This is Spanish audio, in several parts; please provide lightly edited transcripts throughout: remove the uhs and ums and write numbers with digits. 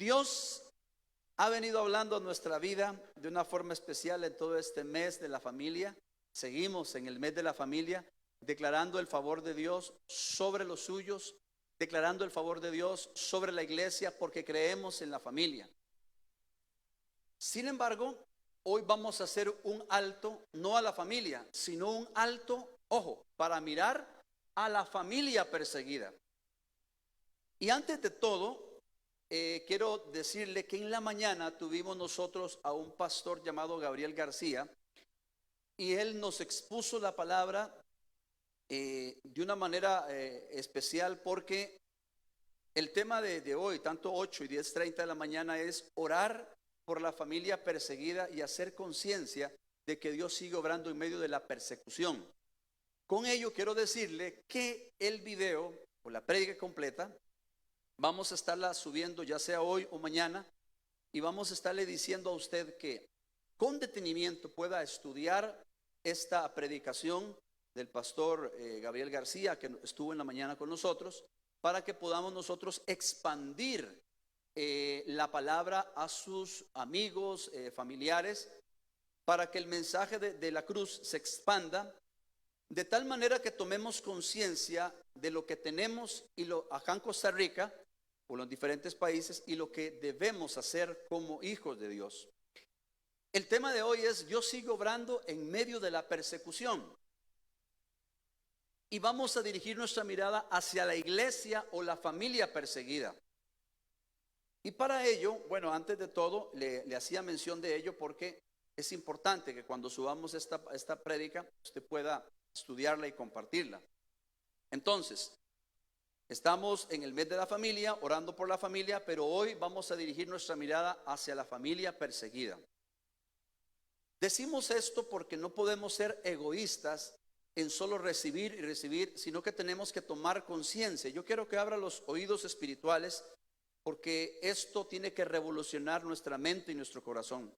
Dios ha venido hablando a nuestra vida de una forma especial en todo este mes de la familia. Seguimos en el mes de la familia, declarando el favor de Dios sobre los suyos, declarando el favor de Dios sobre la iglesia, porque creemos en la familia. Sin embargo, hoy vamos a hacer un alto, no a la familia, sino un alto, ojo, para mirar a la familia perseguida. Y antes de todo, quiero decirle que en la mañana tuvimos nosotros a un pastor llamado Gabriel García, y él nos expuso la palabra de una manera especial, porque el tema de hoy, tanto 8 y 10:30 de la mañana, es orar por la familia perseguida y hacer conciencia de que Dios sigue obrando en medio de la persecución. Con ello quiero decirle que el video o la prédica completa vamos a estarla subiendo ya sea hoy o mañana, y vamos a estarle diciendo a usted que con detenimiento pueda estudiar esta predicación del pastor Gabriel García, que estuvo en la mañana con nosotros, para que podamos nosotros expandir la palabra a sus amigos, familiares, para que el mensaje de la cruz se expanda, de tal manera que tomemos conciencia de lo que tenemos acá en Costa Rica o en los diferentes países, y lo que debemos hacer como hijos de Dios. El tema de hoy es: Dios sigue obrando en medio de la persecución. Y vamos a dirigir nuestra mirada hacia la iglesia o la familia perseguida. Y para ello, bueno, antes de todo, le hacía mención de ello porque es importante que cuando subamos esta prédica, usted pueda estudiarla y compartirla. Entonces, estamos en el mes de la familia, orando por la familia, pero hoy vamos a dirigir nuestra mirada hacia la familia perseguida. Decimos esto porque no podemos ser egoístas en solo recibir y recibir, sino que tenemos que tomar conciencia. Yo quiero que abra los oídos espirituales, porque esto tiene que revolucionar nuestra mente y nuestro corazón.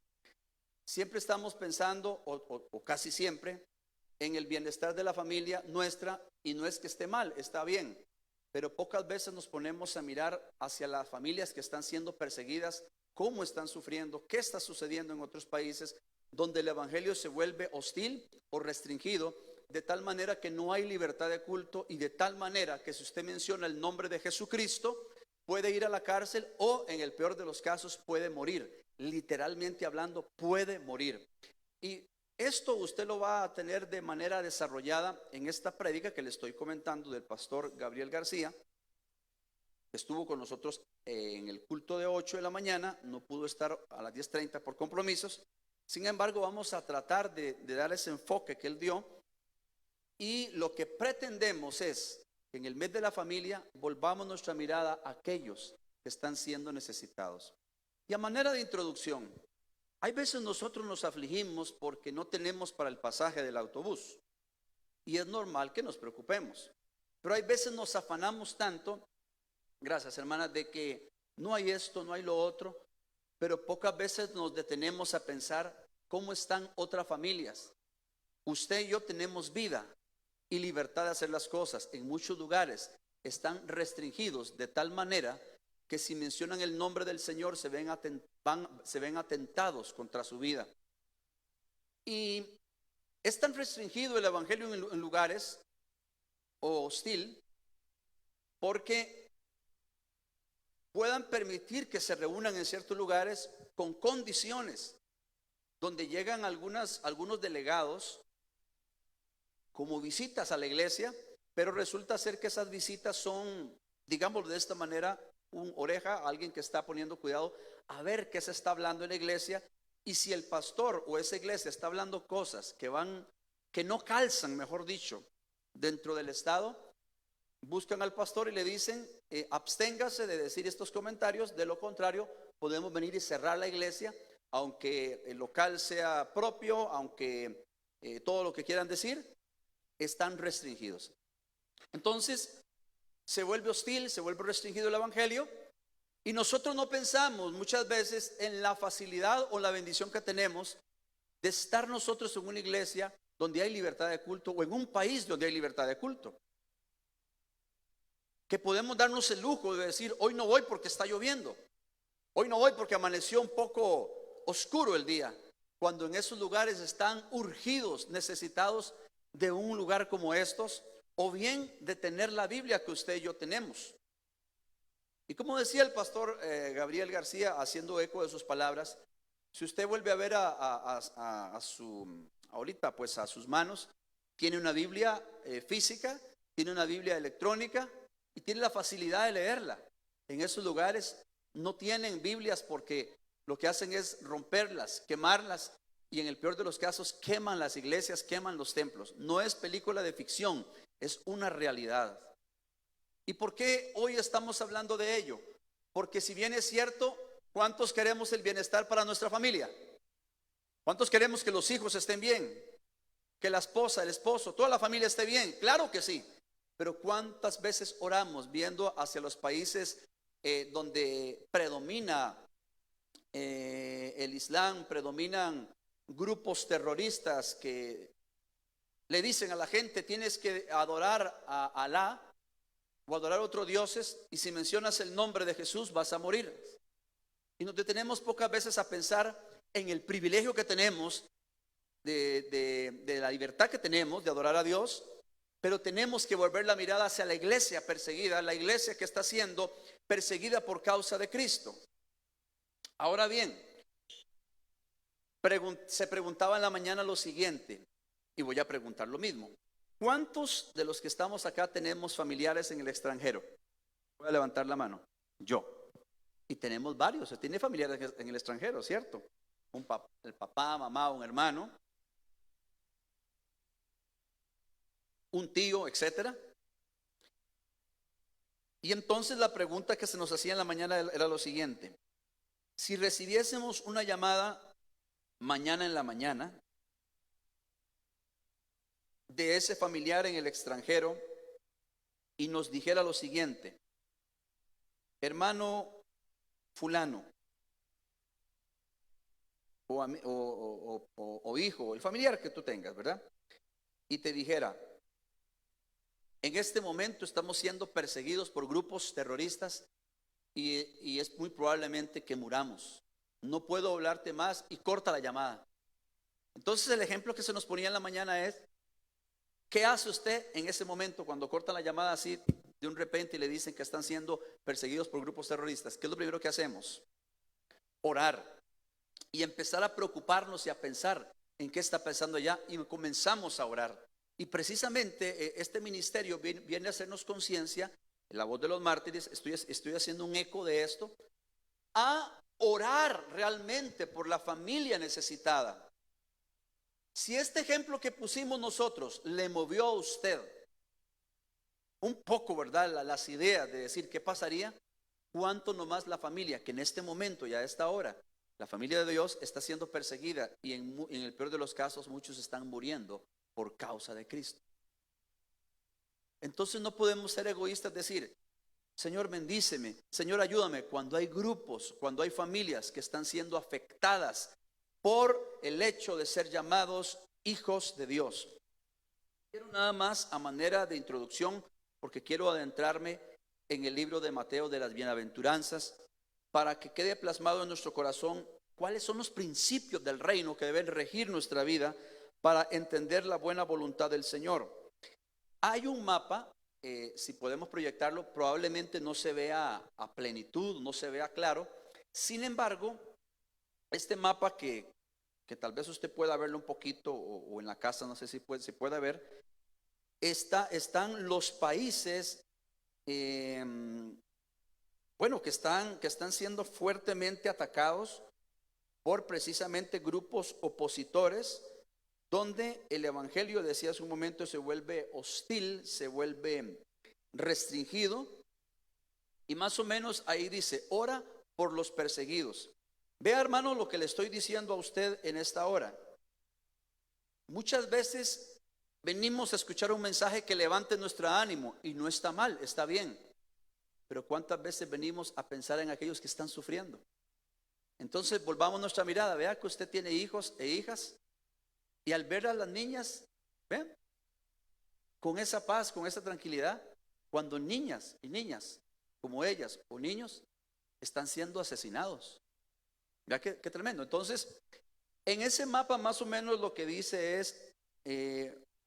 Siempre estamos pensando, o casi siempre, en el bienestar de la familia nuestra, y no es que esté mal, está bien, pero pocas veces nos ponemos a mirar hacia las familias que están siendo perseguidas, cómo están sufriendo, qué está sucediendo en otros países donde el evangelio se vuelve hostil o restringido, de tal manera que no hay libertad de culto, y de tal manera que si usted menciona el nombre de Jesucristo, puede ir a la cárcel, o en el peor de los casos puede morir. Literalmente hablando, puede morir. Y esto usted lo va a tener de manera desarrollada en esta prédica que le estoy comentando del pastor Gabriel García, que estuvo con nosotros en el culto de 8 de la mañana, no pudo estar a las 10:30 por compromisos. Sin embargo, vamos a tratar de dar ese enfoque que él dio, y lo que pretendemos es que en el mes de la familia volvamos nuestra mirada a aquellos que están siendo necesitados. Y a manera de introducción, hay veces nosotros nos afligimos porque no tenemos para el pasaje del autobús, y es normal que nos preocupemos, pero hay veces nos afanamos tanto, gracias hermanas, de que no hay esto, no hay lo otro, pero pocas veces nos detenemos a pensar cómo están otras familias. Usted y yo tenemos vida y libertad de hacer las cosas. En muchos lugares están restringidos de tal manera que si mencionan el nombre del Señor se ven atentados contra su vida. Y es tan restringido el evangelio en lugares hostil, porque puedan permitir que se reúnan en ciertos lugares con condiciones, donde llegan algunos delegados como visitas a la iglesia, pero resulta ser que esas visitas son, digamos de esta manera, un oreja, alguien que está poniendo cuidado a ver qué se está hablando en la iglesia, y si el pastor o esa iglesia está hablando cosas que no calzan, mejor dicho, dentro del estado, buscan al pastor y le dicen: absténgase de decir estos comentarios, de lo contrario podemos venir y cerrar la iglesia, aunque el local sea propio, aunque todo lo que quieran decir, están restringidos. Entonces se vuelve hostil, se vuelve restringido el evangelio, y nosotros no pensamos muchas veces en la facilidad o la bendición que tenemos de estar nosotros en una iglesia donde hay libertad de culto, o en un país donde hay libertad de culto, que podemos darnos el lujo de decir: hoy no voy porque está lloviendo, Hoy no voy porque amaneció un poco oscuro el día, cuando en esos lugares están urgidos, necesitados de un lugar como estos, o bien de tener la Biblia que usted y yo tenemos. Y como decía el pastor Gabriel García, haciendo eco de sus palabras, si usted vuelve a ver ahorita pues a sus manos, tiene una Biblia física, tiene una Biblia electrónica y tiene la facilidad de leerla. En esos lugares no tienen Biblias porque lo que hacen es romperlas, quemarlas, y en el peor de los casos queman las iglesias, queman los templos. No es película de ficción, es una realidad. ¿Y por qué hoy estamos hablando de ello? Porque si bien es cierto, ¿cuántos queremos el bienestar para nuestra familia? ¿Cuántos queremos que los hijos estén bien? Que la esposa, el esposo, toda la familia esté bien. Claro que sí. Pero ¿cuántas veces oramos viendo hacia los países donde predomina el Islam, predominan grupos terroristas que le dicen a la gente: tienes que adorar a Alá o adorar a otros dioses, y si mencionas el nombre de Jesús vas a morir? Y nos detenemos pocas veces a pensar en el privilegio que tenemos de la libertad que tenemos de adorar a Dios, pero tenemos que volver la mirada hacia la iglesia perseguida, la iglesia que está siendo perseguida por causa de Cristo. Ahora bien, se preguntaba en la mañana lo siguiente, y voy a preguntar lo mismo: ¿cuántos de los que estamos acá tenemos familiares en el extranjero? Voy a levantar la mano. Yo. Y tenemos varios. Se tiene familiares en el extranjero, ¿cierto? El papá, mamá, un hermano, un tío, etcétera. Y entonces la pregunta que se nos hacía en la mañana era lo siguiente: si recibiésemos una llamada mañana en la mañana de ese familiar en el extranjero y nos dijera lo siguiente: hermano fulano, o hijo, el familiar que tú tengas, ¿verdad? Y te dijera: en este momento estamos siendo perseguidos por grupos terroristas y es muy probablemente que muramos. No puedo hablarte más, y corta la llamada. Entonces el ejemplo que se nos ponía en la mañana es: ¿qué hace usted en ese momento cuando cortan la llamada así de un repente y le dicen que están siendo perseguidos por grupos terroristas? ¿Qué es lo primero que hacemos? Orar y empezar a preocuparnos y a pensar en qué está pensando allá, y comenzamos a orar. Y precisamente este ministerio viene a hacernos conciencia, en la voz de los mártires, estoy haciendo un eco de esto, a orar realmente por la familia necesitada. Si este ejemplo que pusimos nosotros le movió a usted un poco, ¿verdad?, las ideas de decir qué pasaría, cuánto nomás la familia que en este momento y a esta hora, la familia de Dios está siendo perseguida, y en el peor de los casos muchos están muriendo por causa de Cristo. Entonces no podemos ser egoístas, decir: Señor, bendíceme, Señor, ayúdame, cuando hay grupos, cuando hay familias que están siendo afectadas por el hecho de ser llamados hijos de Dios. Quiero nada más, a manera de introducción, porque quiero adentrarme en el libro de Mateo de las bienaventuranzas, para que quede plasmado en nuestro corazón cuáles son los principios del reino que deben regir nuestra vida para entender la buena voluntad del Señor. Hay un mapa, si podemos proyectarlo, probablemente no se vea a plenitud, no se vea claro. Sin embargo, este mapa que tal vez usted pueda verlo un poquito, o en la casa, no sé si se puede ver, están los países que están siendo fuertemente atacados por precisamente grupos opositores, donde el evangelio, decía hace un momento, se vuelve hostil, se vuelve restringido. Y más o menos ahí dice: ora por los perseguidos. Vea, hermano, lo que le estoy diciendo a usted en esta hora. Muchas veces venimos a escuchar un mensaje que levante nuestro ánimo, y no está mal, está bien. Pero ¿cuántas veces venimos a pensar en aquellos que están sufriendo? Entonces volvamos nuestra mirada. Vea que usted tiene hijos e hijas, y al ver a las niñas, vean, con esa paz, con esa tranquilidad, cuando niñas y niñas como ellas, o niños, están siendo asesinados. Vea qué tremendo. Entonces, en ese mapa más o menos lo que dice es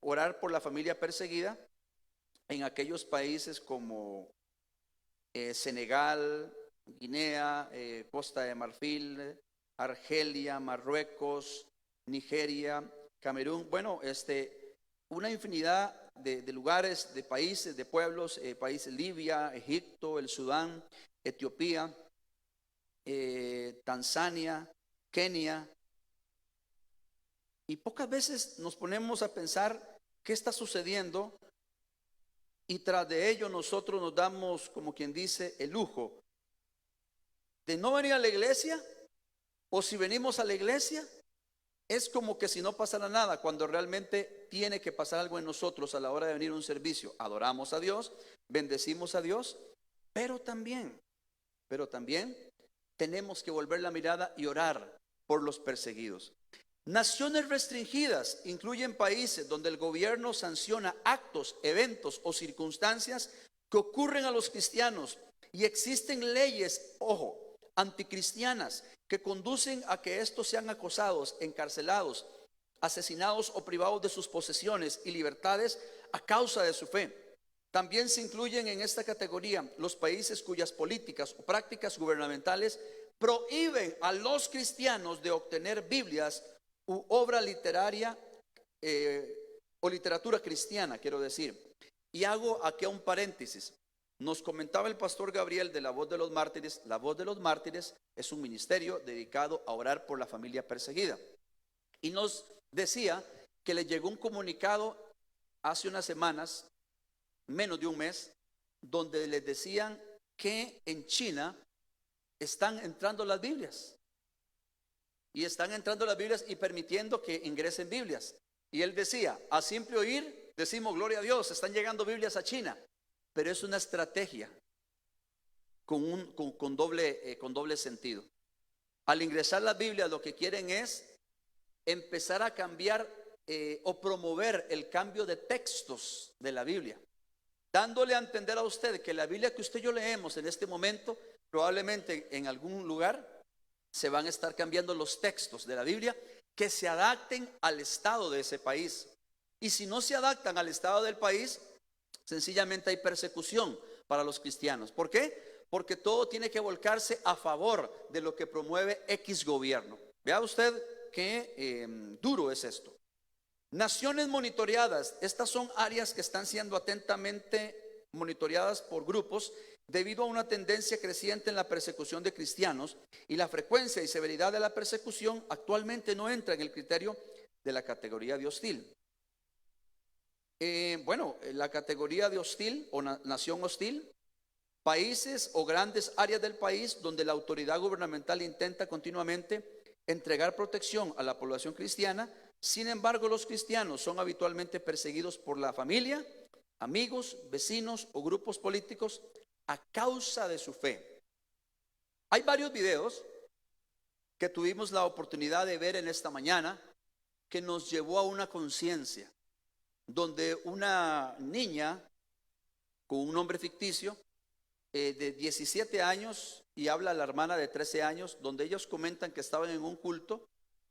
orar por la familia perseguida en aquellos países como Senegal, Guinea, Costa de Marfil, Argelia, Marruecos, Nigeria, Camerún. Bueno, una infinidad de lugares, de países, de pueblos, países Libia, Egipto, el Sudán, Etiopía, Tanzania, Kenia. Y pocas veces nos ponemos a pensar qué está sucediendo, y tras de ello nosotros nos damos, como quien dice, el lujo de no venir a la iglesia, o si venimos a la iglesia es como que si no pasara nada, cuando realmente tiene que pasar algo en nosotros a la hora de venir a un servicio. Adoramos a Dios, bendecimos a Dios, pero también tenemos que volver la mirada y orar por los perseguidos. Naciones restringidas incluyen países donde el gobierno sanciona actos, eventos o circunstancias que ocurren a los cristianos, y existen leyes, ojo, anticristianas que conducen a que estos sean acosados, encarcelados, asesinados o privados de sus posesiones y libertades a causa de su fe. También se incluyen en esta categoría los países cuyas políticas o prácticas gubernamentales prohíben a los cristianos de obtener Biblias u obra literaria o literatura cristiana, quiero decir. Y hago aquí un paréntesis. Nos comentaba el pastor Gabriel de La Voz de los Mártires. La Voz de los Mártires es un ministerio dedicado a orar por la familia perseguida. Y nos decía que le llegó un comunicado hace unas semanas, menos de un mes, donde les decían que en China están entrando las Biblias. Y están entrando las Biblias y permitiendo que ingresen Biblias. Y él decía, a simple oír, decimos gloria a Dios, están llegando Biblias a China. Pero es una estrategia con doble sentido. Al ingresar las Biblias, lo que quieren es empezar a cambiar o promover el cambio de textos de la Biblia, dándole a entender a usted que la Biblia que usted y yo leemos en este momento, probablemente en algún lugar se van a estar cambiando los textos de la Biblia que se adapten al estado de ese país. Y si no se adaptan al estado del país, sencillamente hay persecución para los cristianos. ¿Por qué? Porque todo tiene que volcarse a favor de lo que promueve X gobierno. Vea usted qué duro es esto. Naciones monitoreadas. Estas son áreas que están siendo atentamente monitoreadas por grupos debido a una tendencia creciente en la persecución de cristianos, y la frecuencia y severidad de la persecución actualmente no entra en el criterio de la categoría de hostil. La categoría de hostil o nación hostil, países o grandes áreas del país donde la autoridad gubernamental intenta continuamente entregar protección a la población cristiana. Sin embargo, los cristianos son habitualmente perseguidos por la familia, amigos, vecinos o grupos políticos a causa de su fe. Hay varios videos que tuvimos la oportunidad de ver en esta mañana que nos llevó a una conciencia, donde una niña con un nombre ficticio de 17 años, y habla la hermana de 13 años, donde ellos comentan que estaban en un culto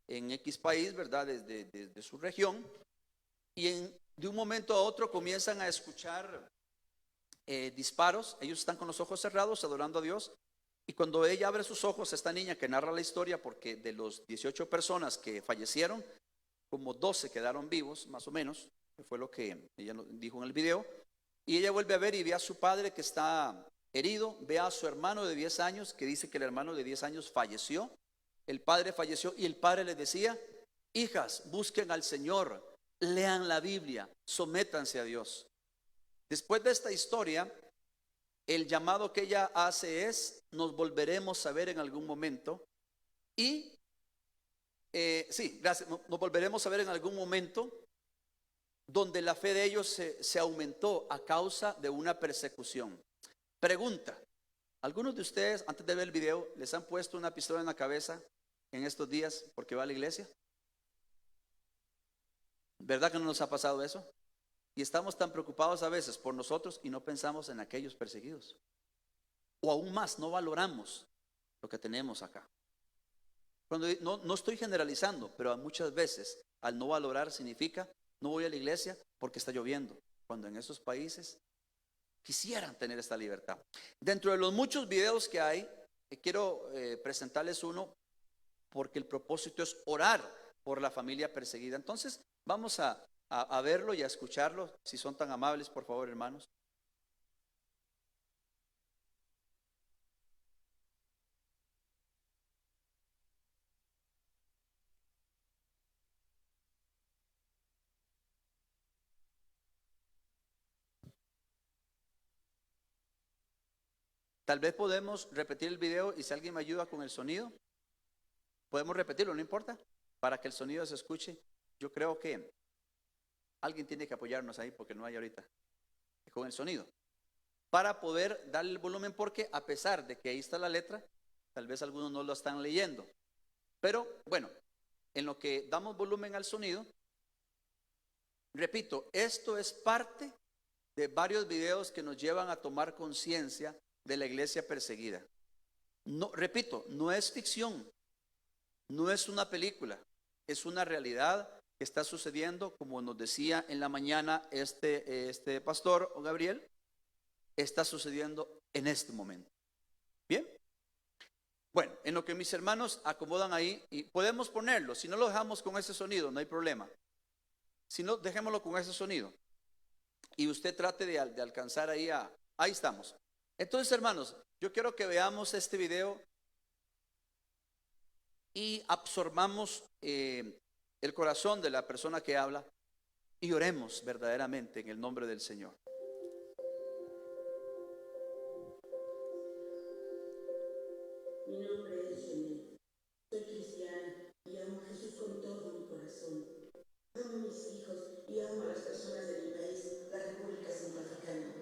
en X país, ¿verdad? Desde su región, y de un momento a otro comienzan a escuchar disparos. Ellos están con los ojos cerrados adorando a Dios, y cuando ella abre sus ojos, esta niña que narra la historia, porque de los 18 personas que fallecieron, como 12 quedaron vivos, más o menos, que fue lo que ella dijo en el video. Y ella vuelve a ver y ve a su padre que está herido, ve a su hermano de 10 años, que dice que el hermano de 10 años falleció, el padre falleció, y el padre les decía: hijas, busquen al Señor, lean la Biblia, sométanse a Dios. Después de esta historia, el llamado que ella hace es: nos volveremos a ver en algún momento. Y gracias, nos volveremos a ver en algún momento, donde la fe de ellos se aumentó a causa de una persecución. Pregunta: ¿algunos de ustedes, antes de ver el video, les han puesto una pistola en la cabeza en estos días porque va a la iglesia? ¿Verdad que no nos ha pasado eso? Y estamos tan preocupados a veces por nosotros y no pensamos en aquellos perseguidos. O aún más, no valoramos lo que tenemos acá. No estoy generalizando, pero muchas veces al no valorar significa no voy a la iglesia porque está lloviendo, cuando en esos países quisieran tener esta libertad. Dentro de los muchos videos que hay, quiero presentarles uno porque el propósito es orar por la familia perseguida. Entonces vamos a verlo y a escucharlo, si son tan amables, por favor, hermanos. Tal vez podemos repetir el video y si alguien me ayuda con el sonido, podemos repetirlo, no importa, para que el sonido se escuche. Yo creo que alguien tiene que apoyarnos ahí porque no hay ahorita con el sonido, para poder darle el volumen, porque a pesar de que ahí está la letra, tal vez algunos no lo están leyendo. Pero bueno, en lo que damos volumen al sonido, repito, esto es parte de varios videos que nos llevan a tomar conciencia de la iglesia perseguida. No, repito, no es ficción, no es una película, es una realidad que está sucediendo, como nos decía en la mañana este pastor Gabriel, está sucediendo en este momento. Bien, bueno, en lo que mis hermanos acomodan ahí, y podemos ponerlo, si no lo dejamos con ese sonido, no hay problema. Si no, dejémoslo con ese sonido. Y usted trate de alcanzar ahí ahí estamos. Entonces, hermanos, yo quiero que veamos este video y absorbamos el corazón de la persona que habla y oremos verdaderamente en el nombre del Señor. Mi nombre es Janet. Soy cristiana y amo a Jesús con todo mi corazón. Amo a mis hijos y amo a las personas de mi país, la República Centroafricana.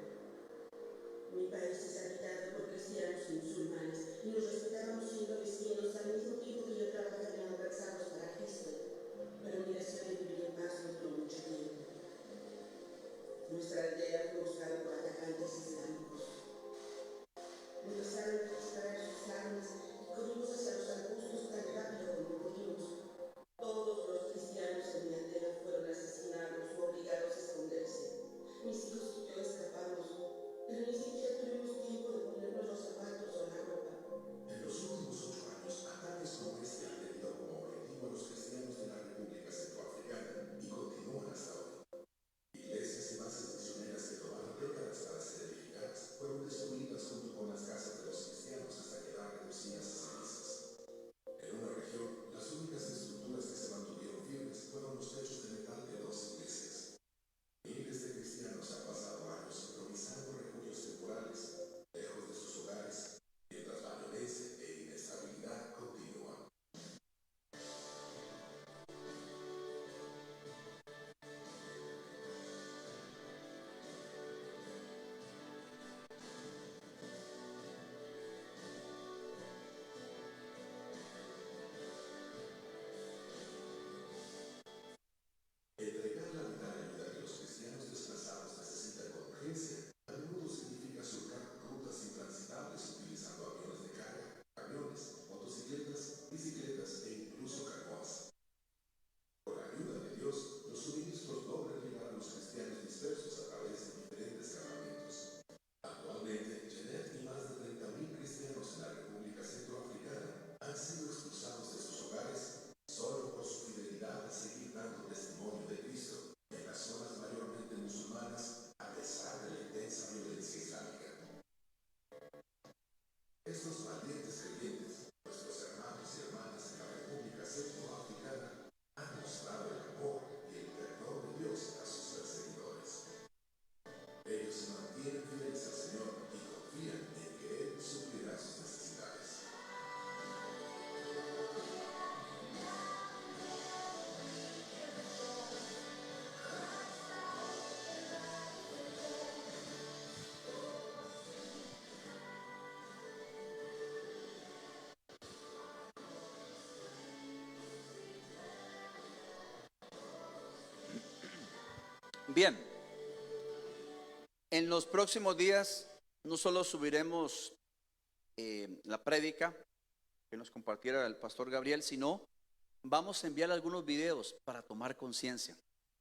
Mi país es habitado por cristianos y musulmanes y nos respetábamos siendo vecinos al mismo tiempo que yo trabajaba en albergues para Cristo. Pero mi deseo de vivir en paz no duró mucho tiempo. Nuestra aldea fue buscada por atacantes islámicos. Empezaron a disparar sus armas y corrimos hacia los arbustos tan rápido como pudimos. Todos los cristianos en mi aldea fueron asesinados o obligados a esconderse. Mis hijos y yo escapamos, pero ni siquiera tuvimos tiempo de ponernos los zapatos o la ropa. En los últimos 8 años, ataques como este han tenido como objetivo a los cristianos de la República Centroafricana y continúan hasta hoy. Iglesias y bases misioneras que tomaron décadas para ser edificadas fueron destruidas junto con las casas de los cristianos hasta quedar reducidas a cenizas. En una región, las únicas estructuras que se mantuvieron firmes fueron los techos de metal de 2 iglesias. Miles de cristianos han pasado años improvisando refugios temporales, lejos de sus hogares, mientras la violencia e inestabilidad continúan. Entregar la vital ayuda que los cristianos desplazados necesitan con urgencia a menudo significa surcar rutas intransitables utilizando aviones de carga, camiones, motocicletas, bicicletas e incluso canoas. Con la ayuda de Dios, los suministros logran llegar a los cristianos dispersos a través de diferentes campamentos. Actualmente, Janet y más de 30.000 cristianos en la República Centroafricana han sido expulsados de sus hogares solo por su fidelidad a seguir dando testimonio de Cristo en las zonas mayormente musulmanas, a pesar de la intensa violencia islámica. Estos valientes creyentes, nuestros hermanos y hermanas en la República Centroafricana, han mostrado el amor y el perdón de Dios a sus perseguidores. Ellos se mantienen fieles al Señor y confían en que Él suplirá sus necesidades. Bien, en los próximos días no solo subiremos la prédica, que nos compartiera el pastor Gabriel, sino vamos a enviar algunos videos para tomar conciencia.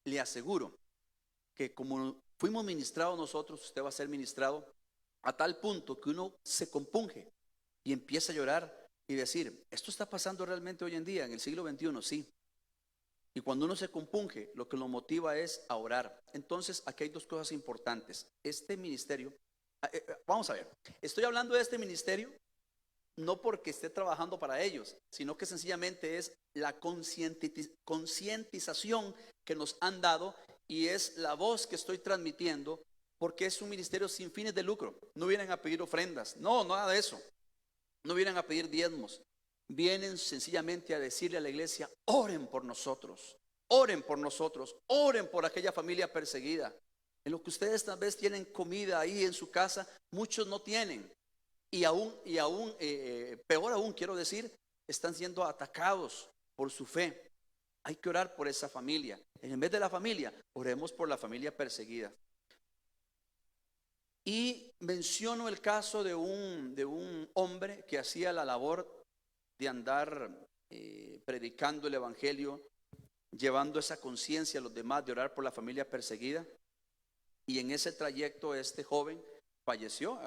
Le aseguro que como fuimos ministrados nosotros, usted va a ser ministrado a tal punto que uno se compunge y empieza a llorar y decir, ¿esto está pasando realmente hoy en día, en el siglo XXI? Sí. Y cuando uno se compunge, lo que lo motiva es a orar. Entonces, aquí hay dos cosas importantes. Este ministerio, vamos a ver, estoy hablando de este ministerio no porque esté trabajando para ellos, sino que sencillamente es la concientización que nos han dado y es la voz que estoy transmitiendo, porque es un ministerio sin fines de lucro. No vienen a pedir ofrendas, no, nada de eso. No vienen a pedir diezmos. Vienen sencillamente a decirle a la iglesia, oren por nosotros, oren por nosotros, oren por aquella familia perseguida. En lo que ustedes tal vez tienen comida ahí en su casa, muchos no tienen. Y aún, peor aún, quiero decir, están siendo atacados por su fe. Hay que orar por esa familia. En vez de la familia, oremos por la familia perseguida. Y menciono el caso de un hombre que hacía la labor de andar predicando el evangelio, llevando esa conciencia a los demás de orar por la familia perseguida. Y en ese trayecto este joven falleció,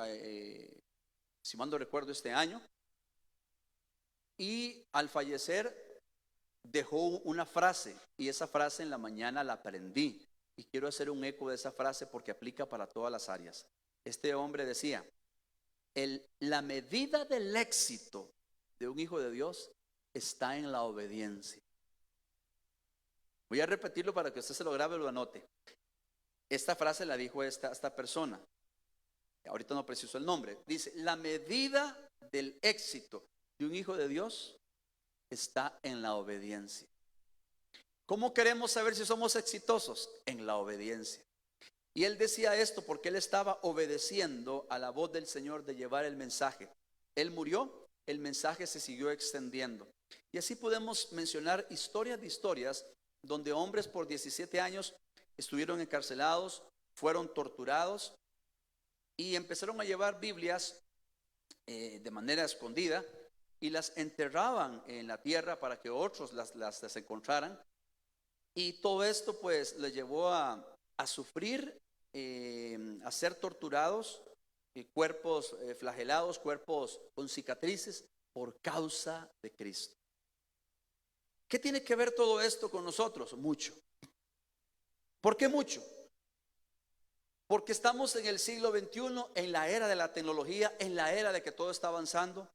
si mal no recuerdo, este año. Y al fallecer dejó una frase, y esa frase en la mañana la aprendí. Y quiero hacer un eco de esa frase porque aplica para todas las áreas. Este hombre decía, la medida del éxito de un hijo de Dios está en la obediencia. Voy a repetirlo para que usted se lo grabe o lo anote. Esta frase la dijo esta persona. Ahorita no preciso el nombre. Dice, la medida del éxito de un hijo de Dios está en la obediencia. ¿Cómo queremos saber si somos exitosos? En la obediencia. Y él decía esto porque él estaba obedeciendo a la voz del Señor de llevar el mensaje. Él murió, el mensaje se siguió extendiendo. Y así podemos mencionar historias de historias donde hombres por 17 años estuvieron encarcelados, fueron torturados y empezaron a llevar Biblias de manera escondida y las enterraban en la tierra para que otros las encontraran. Y todo esto pues les llevó a sufrir, a ser torturados, cuerpos flagelados, cuerpos con cicatrices por causa de Cristo. ¿Qué tiene que ver todo esto con nosotros? Mucho. ¿Por qué mucho? Porque estamos en el siglo XXI, en la era de la tecnología, en la era de que todo está avanzando,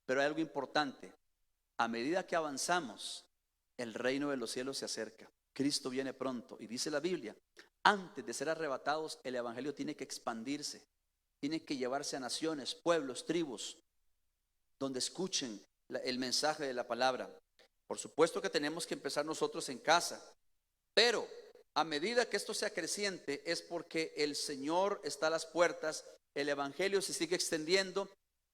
pero hay algo importante. A medida que avanzamos, el reino de los cielos se acerca. Cristo viene pronto y dice la Biblia, antes de ser arrebatados, el evangelio tiene que expandirse, tiene que llevarse a naciones, pueblos, tribus, donde escuchen el mensaje de la palabra. Por supuesto que tenemos que empezar nosotros en casa, pero a medida que esto sea creciente es porque el Señor está a las puertas, el evangelio se sigue extendiendo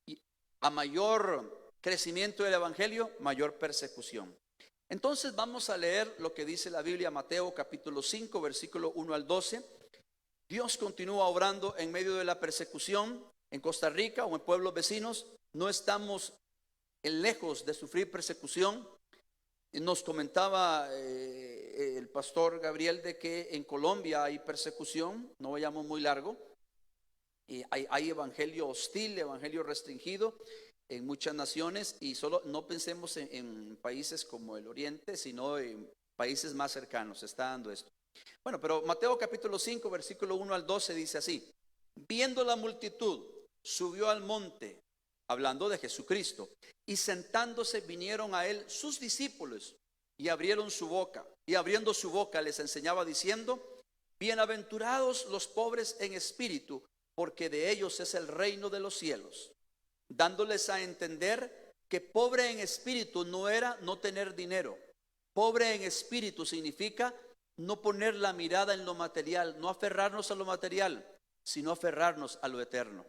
y a mayor crecimiento del evangelio, mayor persecución. Entonces vamos a leer lo que dice la Biblia, Mateo capítulo 5, versículo 1 al 12. Dios continúa obrando en medio de la persecución en Costa Rica o en pueblos vecinos. No estamos lejos de sufrir persecución. Nos comentaba el pastor Gabriel de que en Colombia hay persecución, no vayamos muy largo. Hay evangelio hostil, evangelio restringido en muchas naciones y solo no pensemos en países como el Oriente, sino en países más cercanos. Se está dando esto. Bueno, pero Mateo capítulo 5, versículo 1 al 12 dice así: viendo la multitud, subió al monte, hablando de Jesucristo, y sentándose vinieron a él sus discípulos y abrieron su boca, y abriendo su boca les enseñaba diciendo: bienaventurados los pobres en espíritu, porque de ellos es el reino de los cielos, dándoles a entender que pobre en espíritu no era no tener dinero. Pobre en espíritu significa no poner la mirada en lo material, no aferrarnos a lo material, sino aferrarnos a lo eterno.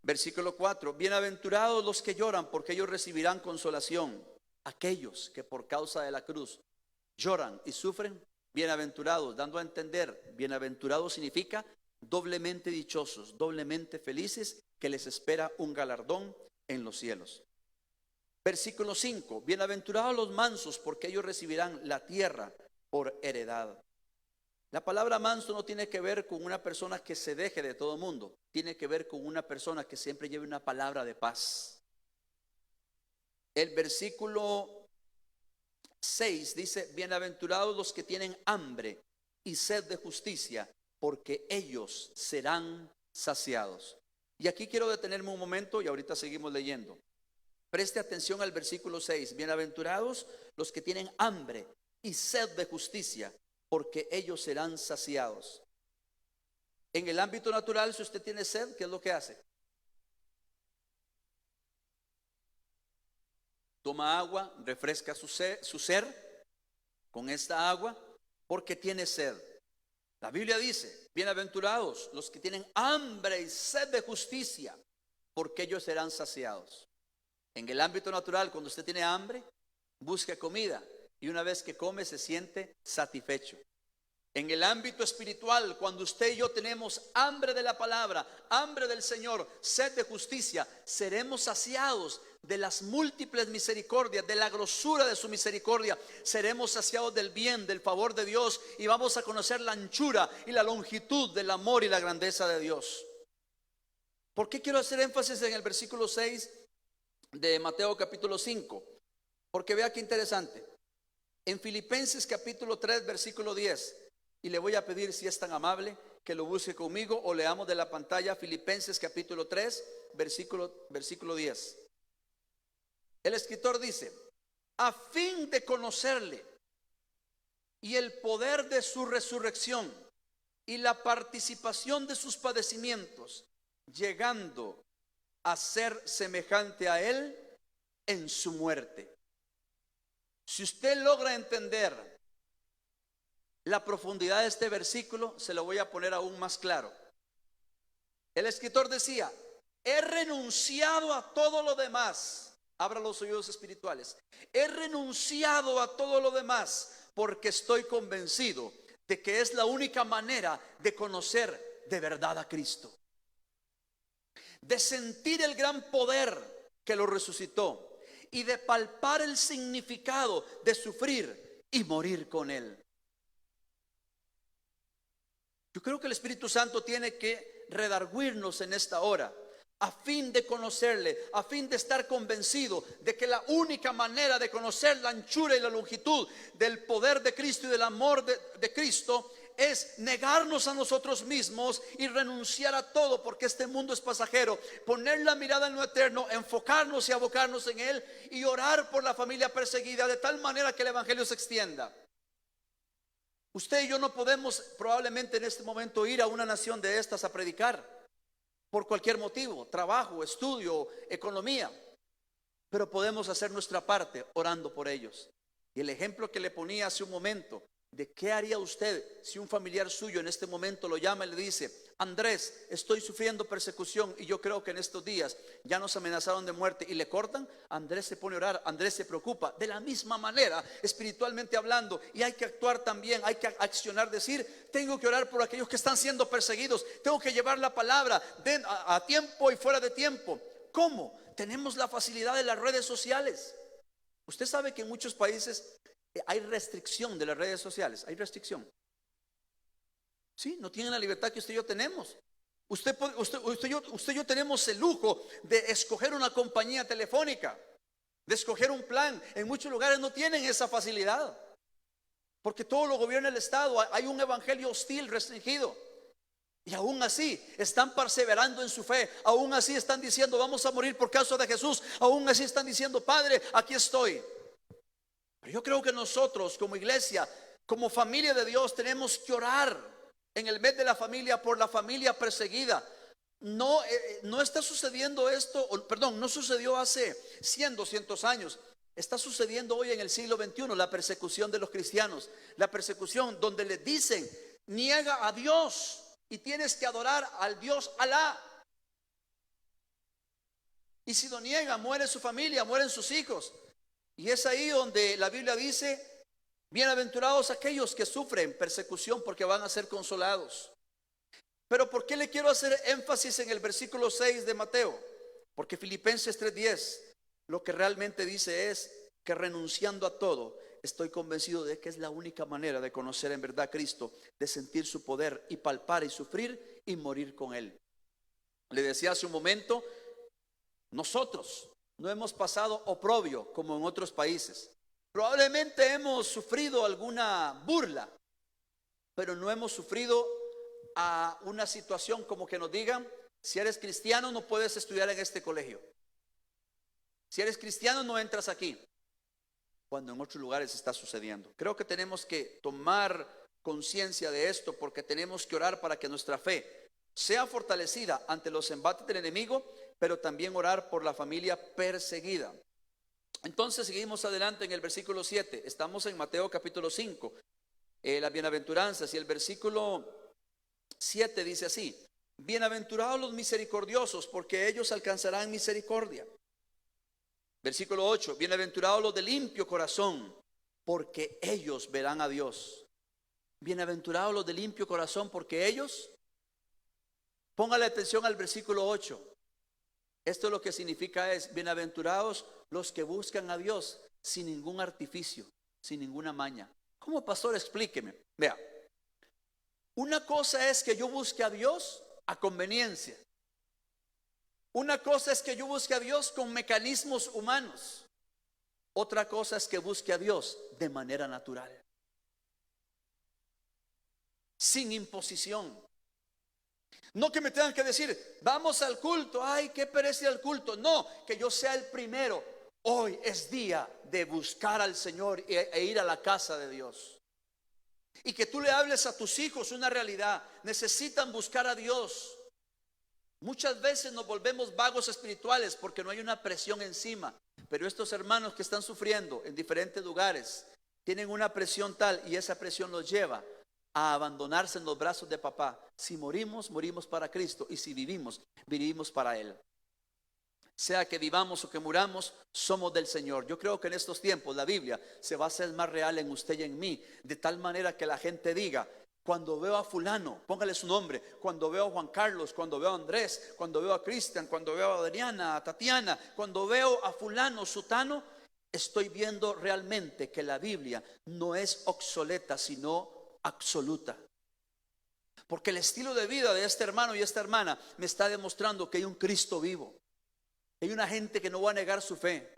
Versículo 4: bienaventurados los que lloran, porque ellos recibirán consolación. Aquellos que por causa de la cruz lloran y sufren, bienaventurados, dando a entender, bienaventurados significa doblemente dichosos, doblemente felices, que les espera un galardón. en los cielos. Versículo 5, bienaventurados los mansos, porque ellos recibirán la tierra por heredad. La palabra manso no tiene que ver con una persona que se deje de todo mundo, tiene que ver con una persona que siempre lleve una palabra de paz. El versículo 6 dice, bienaventurados los que tienen hambre y sed de justicia, porque ellos serán saciados. Y aquí quiero detenerme un momento y ahorita seguimos leyendo. Preste atención al versículo 6, bienaventurados los que tienen hambre y sed de justicia, porque ellos serán saciados. En el ámbito natural, si usted tiene sed, ¿qué es lo que hace? Toma agua, refresca su ser con esta agua, porque tiene sed. La Biblia dice, bienaventurados los que tienen hambre y sed de justicia, porque ellos serán saciados. En el ámbito natural, cuando usted tiene hambre, busca comida y una vez que come se siente satisfecho. En el ámbito espiritual, cuando usted y yo tenemos hambre de la palabra, hambre del Señor, sed de justicia, seremos saciados de las múltiples misericordias, de la grosura de su misericordia. Seremos saciados del bien, del favor de Dios, y vamos a conocer la anchura y la longitud del amor y la grandeza de Dios. ¿Por qué quiero hacer énfasis en el versículo 6 de Mateo capítulo 5? Porque vea qué interesante. En Filipenses capítulo 3 versículo 10, y le voy a pedir, si es tan amable, que lo busque conmigo o leamos de la pantalla Filipenses capítulo 3 versículo 10. El escritor dice, a fin de conocerle y el poder de su resurrección y la participación de sus padecimientos, llegando a ser semejante a él en su muerte. Si usted logra entender la profundidad de este versículo, se lo voy a poner aún más claro. El escritor decía, he renunciado a todo lo demás. Abra los oídos espirituales. He renunciado a todo lo demás porque estoy convencido de que es la única manera de conocer de verdad a Cristo, de sentir el gran poder que lo resucitó y de palpar el significado de sufrir y morir con Él. Yo creo que el Espíritu Santo tiene que redarguirnos en esta hora, a fin de conocerle, a fin de estar convencido de que la única manera de conocer la anchura y la longitud del poder de Cristo y del amor de Cristo es negarnos a nosotros mismos y renunciar a todo, porque este mundo es pasajero, poner la mirada en lo eterno, enfocarnos y abocarnos en Él y orar por la familia perseguida de tal manera que el evangelio se extienda. Usted y yo no podemos probablemente en este momento ir a una nación de estas a predicar por cualquier motivo, trabajo, estudio, economía, pero podemos hacer nuestra parte orando por ellos. Y el ejemplo que le ponía hace un momento de qué haría usted si un familiar suyo en este momento lo llama y le dice, Andrés, estoy sufriendo persecución y yo creo que en estos días ya nos amenazaron de muerte, y le cortan. Andrés se pone a orar, Andrés se preocupa. De la misma manera, espiritualmente hablando, y hay que actuar también, hay que accionar, decir, tengo que orar por aquellos que están siendo perseguidos, tengo que llevar la palabra a tiempo y fuera de tiempo. ¿Cómo? Tenemos la facilidad de las redes sociales. Usted sabe que en muchos países hay restricción de las redes sociales, hay restricción. Sí, no tienen la libertad que usted y yo tenemos. Usted y yo tenemos el lujo de escoger una compañía telefónica, de escoger un plan. En muchos lugares no tienen esa facilidad, porque todo lo gobierna el Estado. Hay un evangelio hostil, restringido. Y aún así están perseverando en su fe. Aún así están diciendo, vamos a morir por causa de Jesús. Aún así están diciendo, Padre, aquí estoy. Pero yo creo que nosotros como iglesia, como familia de Dios, tenemos que orar en el mes de la familia por la familia perseguida. No está sucediendo esto, perdón, no sucedió hace 100, 200 años. Está sucediendo hoy en el siglo XXI, la persecución de los cristianos. La persecución donde les dicen, niega a Dios y tienes que adorar al Dios Alá. Y si lo niega, muere su familia, mueren sus hijos. Y es ahí donde la Biblia dice, bienaventurados aquellos que sufren persecución, porque van a ser consolados. Pero ¿por qué le quiero hacer énfasis en el versículo 6 de Mateo? Porque Filipenses 3:10 lo que realmente dice es que renunciando a todo, estoy convencido de que es la única manera de conocer en verdad a Cristo, de sentir su poder y palpar y sufrir y morir con Él. Le decía hace un momento, nosotros no hemos pasado oprobio como en otros países. Probablemente hemos sufrido alguna burla, pero no hemos sufrido a una situación como que nos digan, si eres cristiano no puedes estudiar en este colegio. Si eres cristiano no entras aquí. Cuando en otros lugares está sucediendo. Creo que tenemos que tomar conciencia de esto, porque tenemos que orar para que nuestra fe sea fortalecida ante los embates del enemigo, pero también orar por la familia perseguida. Entonces seguimos adelante en el versículo 7. Estamos en Mateo capítulo 5, las bienaventuranzas, y el versículo 7 dice así: bienaventurados los misericordiosos, porque ellos alcanzarán misericordia. Versículo 8, bienaventurados los de limpio corazón, porque ellos verán a Dios. Bienaventurados los de limpio corazón, porque ellos, póngale atención al versículo 8. Esto lo que significa es, bienaventurados los que buscan a Dios sin ningún artificio, sin ninguna maña. ¿Cómo, pastor? Explíqueme. Vea, una cosa es que yo busque a Dios a conveniencia. Una cosa es que yo busque a Dios con mecanismos humanos. Otra cosa es que busque a Dios de manera natural, sin imposición. No que me tengan que decir, vamos al culto, ay, qué pereza el culto. No, que yo sea el primero. Hoy es día de buscar al Señor e ir a la casa de Dios. Y que tú le hables a tus hijos una realidad. Necesitan buscar a Dios. Muchas veces nos volvemos vagos espirituales porque no hay una presión encima. Pero estos hermanos que están sufriendo en diferentes lugares tienen una presión tal, y esa presión los lleva a abandonarse en los brazos de papá. Si morimos, morimos para Cristo, y si vivimos, vivimos para Él. Sea que vivamos o que muramos, somos del Señor. Yo creo que en estos tiempos la Biblia se va a hacer más real en usted y en mí, de tal manera que la gente diga, cuando veo a fulano, póngale su nombre, cuando veo a Juan Carlos, cuando veo a Andrés, cuando veo a Cristian, cuando veo a Adriana, a Tatiana, cuando veo a fulano, sutano, estoy viendo realmente que la Biblia no es obsoleta, sino absoluta. Porque el estilo de vida de este hermano y esta hermana me está demostrando que hay un Cristo vivo. Hay una gente que no va a negar su fe.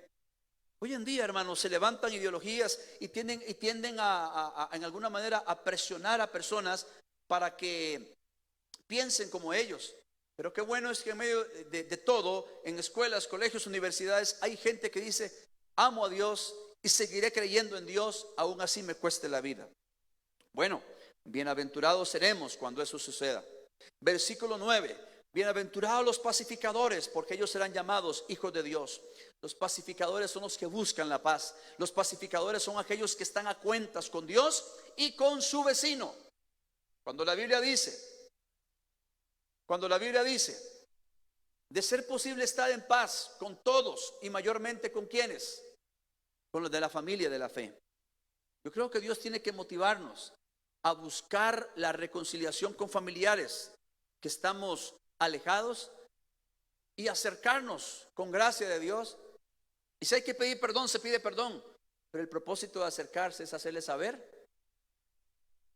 Hoy en día, hermanos, se levantan ideologías y tienden a en alguna manera a presionar a personas para que piensen como ellos. Pero qué bueno es que en medio de todo, en escuelas, colegios, universidades, hay gente que dice, amo a Dios y seguiré creyendo en Dios, aún así me cueste la vida. Bueno, bienaventurados seremos cuando eso suceda. Versículo 9. Bienaventurados los pacificadores, porque ellos serán llamados hijos de Dios. Los pacificadores son los que buscan la paz. Los pacificadores son aquellos que están a cuentas con Dios y con su vecino. Cuando la Biblia dice, de ser posible estar en paz con todos, y mayormente con quienes, con los de la familia de la fe. Yo creo que Dios tiene que motivarnos a buscar la reconciliación con familiares que estamos alejados y acercarnos con gracia de Dios. Y si hay que pedir perdón, se pide perdón, pero el propósito de acercarse es hacerles saber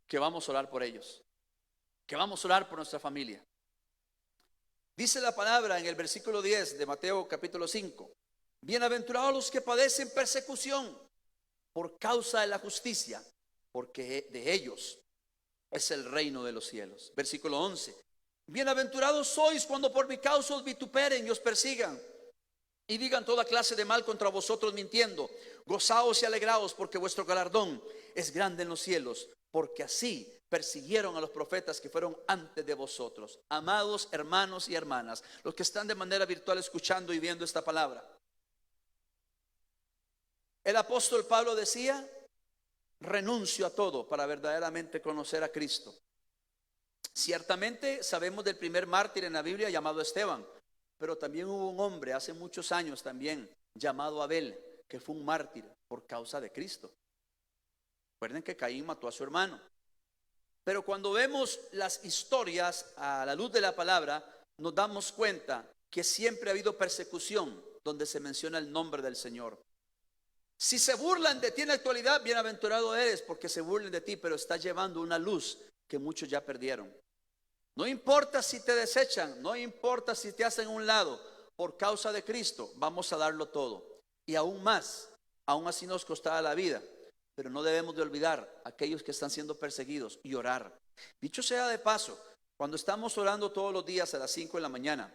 que vamos a orar por ellos, que vamos a orar por nuestra familia. Dice la palabra en el versículo 10 de Mateo capítulo 5: bienaventurados los que padecen persecución por causa de la justicia, porque de ellos es el reino de los cielos. Versículo 11: bienaventurados sois cuando por mi causa os vituperen y os persigan y digan toda clase de mal contra vosotros mintiendo. Gozaos y alegraos, porque vuestro galardón es grande en los cielos, porque así persiguieron a los profetas que fueron antes de vosotros. Amados hermanos y hermanas, los que están de manera virtual escuchando y viendo esta palabra, el apóstol Pablo decía, renuncio a todo para verdaderamente conocer a Cristo. Ciertamente sabemos del primer mártir en la Biblia llamado Esteban, pero también hubo un hombre hace muchos años también llamado Abel, que fue un mártir por causa de Cristo. Recuerden que Caín mató a su hermano. Pero cuando vemos las historias a la luz de la palabra, nos damos cuenta que siempre ha habido persecución donde se menciona el nombre del Señor. Si se burlan de ti en la actualidad, bienaventurado eres porque se burlen de ti, pero estás llevando una luz que muchos ya perdieron. No importa si te desechan, no importa si te hacen a un lado, por causa de Cristo vamos a darlo todo. Y aún más, aún así nos costará la vida, pero no debemos de olvidar a aquellos que están siendo perseguidos y orar. Dicho sea de paso, cuando estamos orando todos los días a las 5 de la mañana,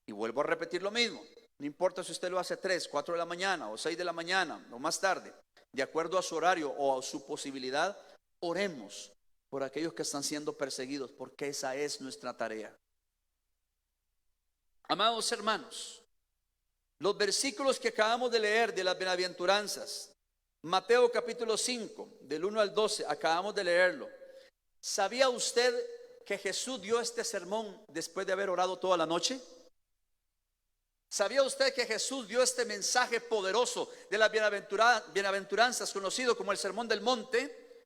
y vuelvo a repetir lo mismo, no importa si usted lo hace 3, 4 de la mañana o 6 de la mañana o más tarde, de acuerdo a su horario o a su posibilidad, oremos por aquellos que están siendo perseguidos, porque esa es nuestra tarea. Amados hermanos, los versículos que acabamos de leer de las bienaventuranzas, Mateo capítulo 5, del 1 al 12, acabamos de leerlo. ¿Sabía usted que Jesús dio este sermón después de haber orado toda la noche? ¿Sabía usted que Jesús dio este mensaje poderoso de las bienaventuranzas, conocido como el Sermón del Monte,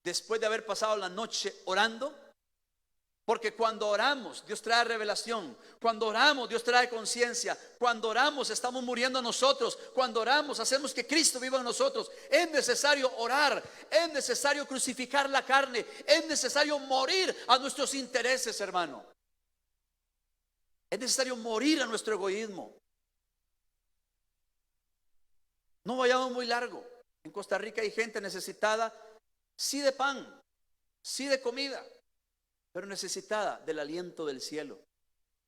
después de haber pasado la noche orando? Porque cuando oramos, Dios trae revelación. Cuando oramos, Dios trae conciencia. Cuando oramos, estamos muriendo a nosotros. Cuando oramos, hacemos que Cristo viva en nosotros. Es necesario orar. Es necesario crucificar la carne. Es necesario morir a nuestros intereses, hermano. Es necesario morir a nuestro egoísmo. No vayamos muy largo. En Costa Rica hay gente necesitada, sí de pan, sí de comida, pero necesitada del aliento del cielo.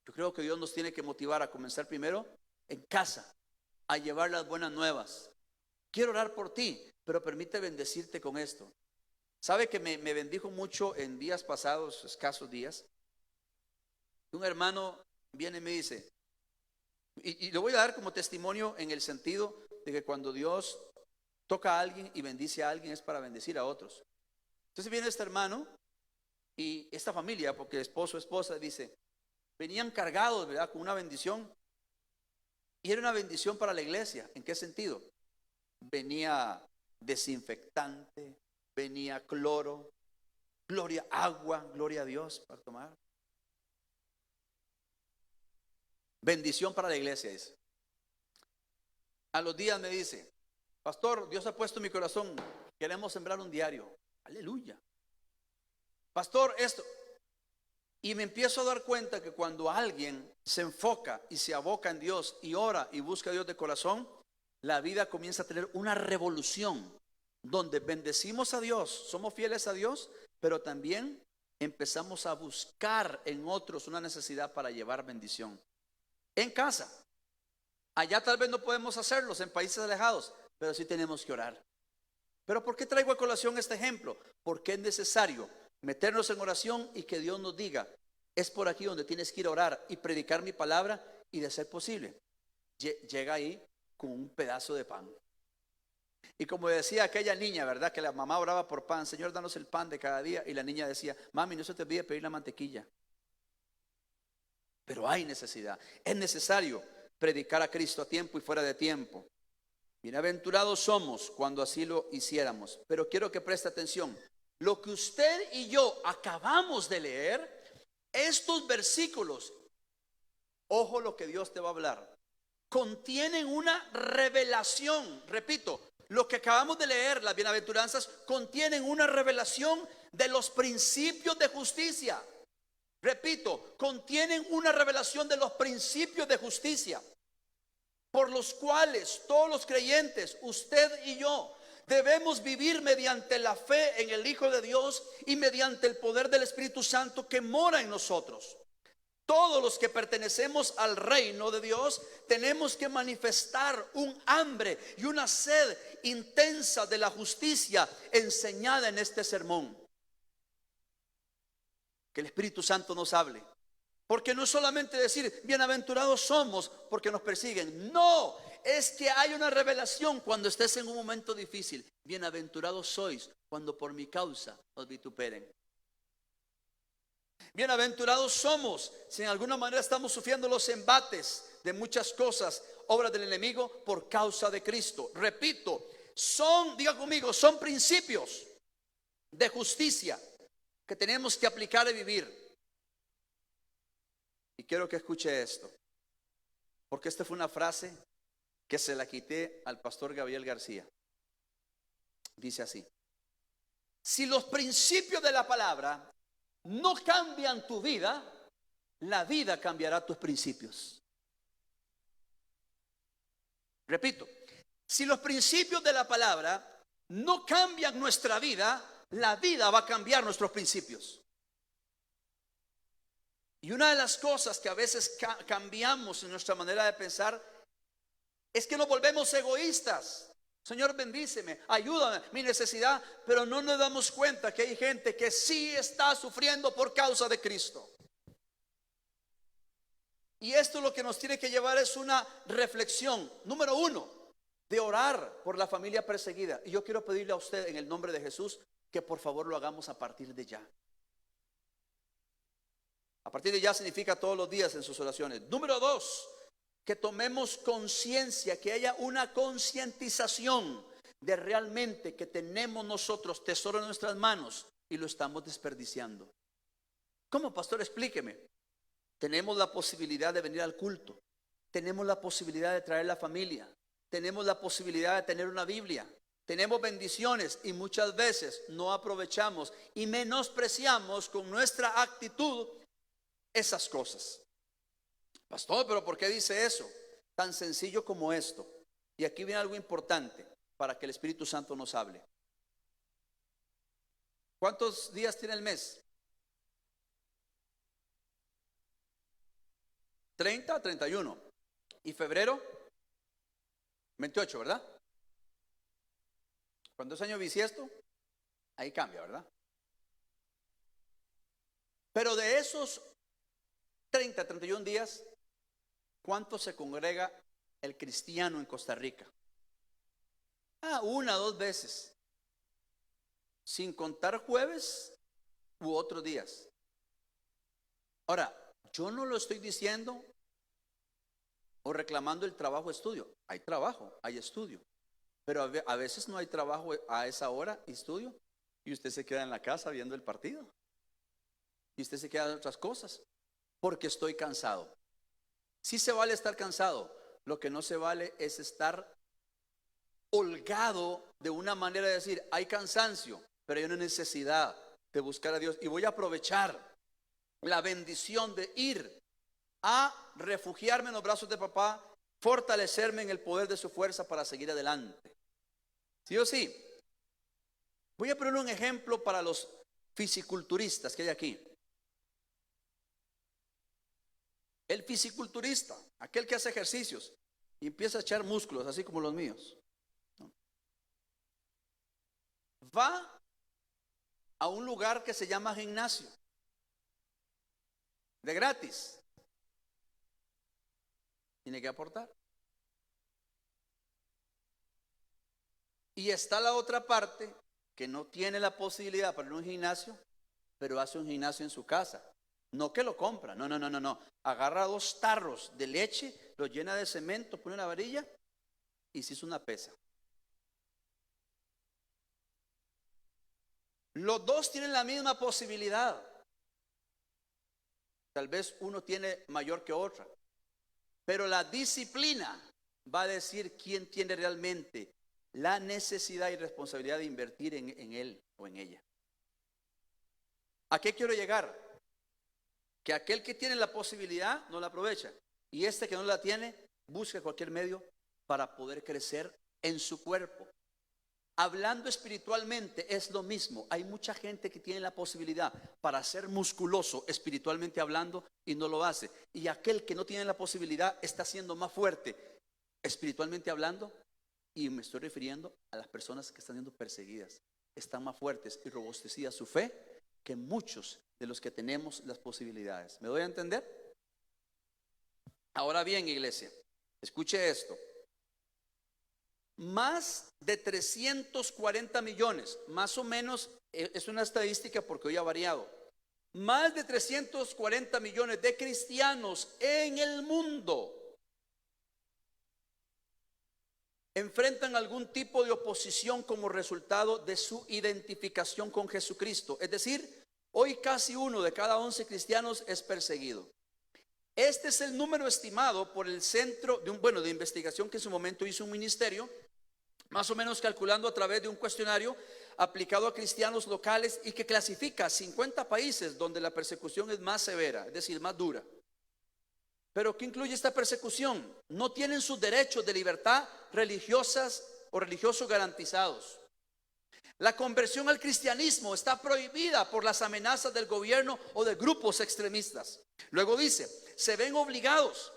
Yo creo que Dios nos tiene que motivar a comenzar primero en casa, a llevar las buenas nuevas. Quiero orar por ti, pero permite bendecirte con esto. ¿Sabe que me bendijo mucho en días pasados, escasos días? Un hermano viene y me dice, y lo voy a dar como testimonio en el sentido de que cuando Dios toca a alguien y bendice a alguien es para bendecir a otros. Entonces viene este hermano y esta familia, porque esposo, esposa, dice, venían cargados, ¿verdad?, con una bendición. Y era una bendición para la iglesia. ¿En qué sentido? Venía desinfectante, venía cloro, agua, gloria a Dios para tomar. Bendición para la iglesia es. A los días me dice, pastor, Dios ha puesto en mi corazón, queremos sembrar un diario. Aleluya. Pastor, esto. Y me empiezo a dar cuenta que cuando alguien se enfoca y se aboca en Dios y ora y busca a Dios de corazón, la vida comienza a tener una revolución donde bendecimos a Dios, somos fieles a Dios, pero también empezamos a buscar en otros una necesidad para llevar bendición. En casa, allá tal vez no podemos hacerlos en países alejados, pero sí tenemos que orar. Pero ¿por qué traigo a colación este ejemplo? Porque es necesario meternos en oración y que Dios nos diga, es por aquí donde tienes que ir a orar y predicar mi palabra, y de ser posible, llega ahí con un pedazo de pan. Y como decía aquella niña, ¿verdad?, que la mamá oraba por pan, Señor, danos el pan de cada día, y la niña decía, mami, no se te olvide pedir la mantequilla. Pero hay necesidad, es necesario predicar a Cristo a tiempo y fuera de tiempo. Bienaventurados somos cuando así lo hiciéramos. Pero quiero que preste atención. Lo que usted y yo acabamos de leer, estos versículos, ojo lo que Dios te va a hablar, contienen una revelación. Repito, lo que acabamos de leer, las bienaventuranzas, contienen una revelación de los principios de justicia. Repito, contienen una revelación de los principios de justicia, por los cuales todos los creyentes, usted y yo, debemos vivir mediante la fe en el Hijo de Dios y mediante el poder del Espíritu Santo que mora en nosotros. Todos los que pertenecemos al reino de Dios tenemos que manifestar un hambre y una sed intensa de la justicia enseñada en este sermón. Que el Espíritu Santo nos hable. Porque no es solamente decir, bienaventurados somos porque nos persiguen. No, es que hay una revelación cuando estés en un momento difícil. Bienaventurados sois cuando por mi causa os vituperen. Bienaventurados somos si en alguna manera estamos sufriendo los embates de muchas cosas, obras del enemigo, por causa de Cristo. Repito, diga conmigo, son principios de justicia que tenemos que aplicar y vivir. Y quiero que escuche esto, porque esta fue una frase que se la quité al pastor Gabriel García. Dice así: si los principios de la palabra no cambian tu vida, la vida cambiará tus principios. Repito, si los principios de la palabra no cambian nuestra vida, la vida va a cambiar nuestros principios. Y una de las cosas que a veces cambiamos en nuestra manera de pensar es que nos volvemos egoístas. Señor, bendíceme, ayúdame, mi necesidad, pero no nos damos cuenta que hay gente que sí está sufriendo por causa de Cristo. Y esto lo que nos tiene que llevar es una reflexión, número uno, de orar por la familia perseguida. Y yo quiero pedirle a usted en el nombre de Jesús que por favor lo hagamos a partir de ya. A partir de ya significa todos los días en sus oraciones. Número dos, que tomemos conciencia, que haya una concientización de realmente que tenemos nosotros tesoro en nuestras manos y lo estamos desperdiciando. ¿Cómo, pastor? Explíqueme. Tenemos la posibilidad de venir al culto, tenemos la posibilidad de traer la familia, tenemos la posibilidad de tener una Biblia, tenemos bendiciones y muchas veces no aprovechamos y menospreciamos con nuestra actitud esas cosas. Pastor, pero ¿por qué dice eso? Tan sencillo como esto. Y aquí viene algo importante para que el Espíritu Santo nos hable. ¿Cuántos días tiene el mes? 30, 31. ¿Y febrero? 28, ¿verdad? Cuando es año bisiesto, ahí cambia, ¿verdad? Pero de esos 30, 31 días, ¿cuánto se congrega el cristiano en Costa Rica? Una o dos veces, sin contar jueves u otros días. Ahora, yo no lo estoy diciendo o reclamando el trabajo estudio. Hay trabajo, hay estudio, pero a veces no hay trabajo a esa hora y estudio, y usted se queda en la casa viendo el partido, y usted se queda en otras cosas, porque estoy cansado. Sí se vale estar cansado, lo que no se vale es estar holgado de una manera de decir, hay cansancio, pero hay una necesidad de buscar a Dios, y voy a aprovechar la bendición de ir a refugiarme en los brazos de papá, fortalecerme en el poder de su fuerza para seguir adelante. ¿Sí o sí? Voy a poner un ejemplo para los fisiculturistas que hay aquí. El fisiculturista, aquel que hace ejercicios y empieza a echar músculos, así como los míos, ¿no? Va a un lugar que se llama gimnasio, de gratis. Tiene que aportar. Y está la otra parte que no tiene la posibilidad para ir a un gimnasio, pero hace un gimnasio en su casa. No que lo compra, no. Agarra 2 tarros de leche, lo llena de cemento, pone una varilla y se hizo una pesa. Los dos tienen la misma posibilidad. Tal vez uno tiene mayor que otra, pero la disciplina va a decir quién tiene realmente la necesidad y responsabilidad de invertir en él o en ella. ¿A qué quiero llegar? Que aquel que tiene la posibilidad no la aprovecha, y este que no la tiene busca cualquier medio para poder crecer en su cuerpo. Hablando espiritualmente es lo mismo. Hay mucha gente que tiene la posibilidad para ser musculoso espiritualmente hablando y no lo hace. Y aquel que no tiene la posibilidad está siendo más fuerte espiritualmente hablando. Y me estoy refiriendo a las personas que están siendo perseguidas. Están más fuertes y robustecida su fe que muchos de los que tenemos las posibilidades. ¿Me doy a entender? Ahora bien, iglesia, escuche esto. Más de 340 millones, más o menos, es una estadística porque hoy ha variado. Más de 340 millones de cristianos en el mundo enfrentan algún tipo de oposición como resultado de su identificación con Jesucristo. Es decir, hoy casi 1 de cada 11 cristianos es perseguido. Este es el número estimado por el centro de investigación que en su momento hizo un ministerio, más o menos calculando a través de un cuestionario aplicado a cristianos locales y que clasifica 50 países donde la persecución es más severa, es decir, más dura. Pero ¿qué incluye esta persecución? No tienen sus derechos de libertad religiosas o religiosos garantizados. La conversión al cristianismo está prohibida por las amenazas del gobierno o de grupos extremistas. Luego dice, se ven obligados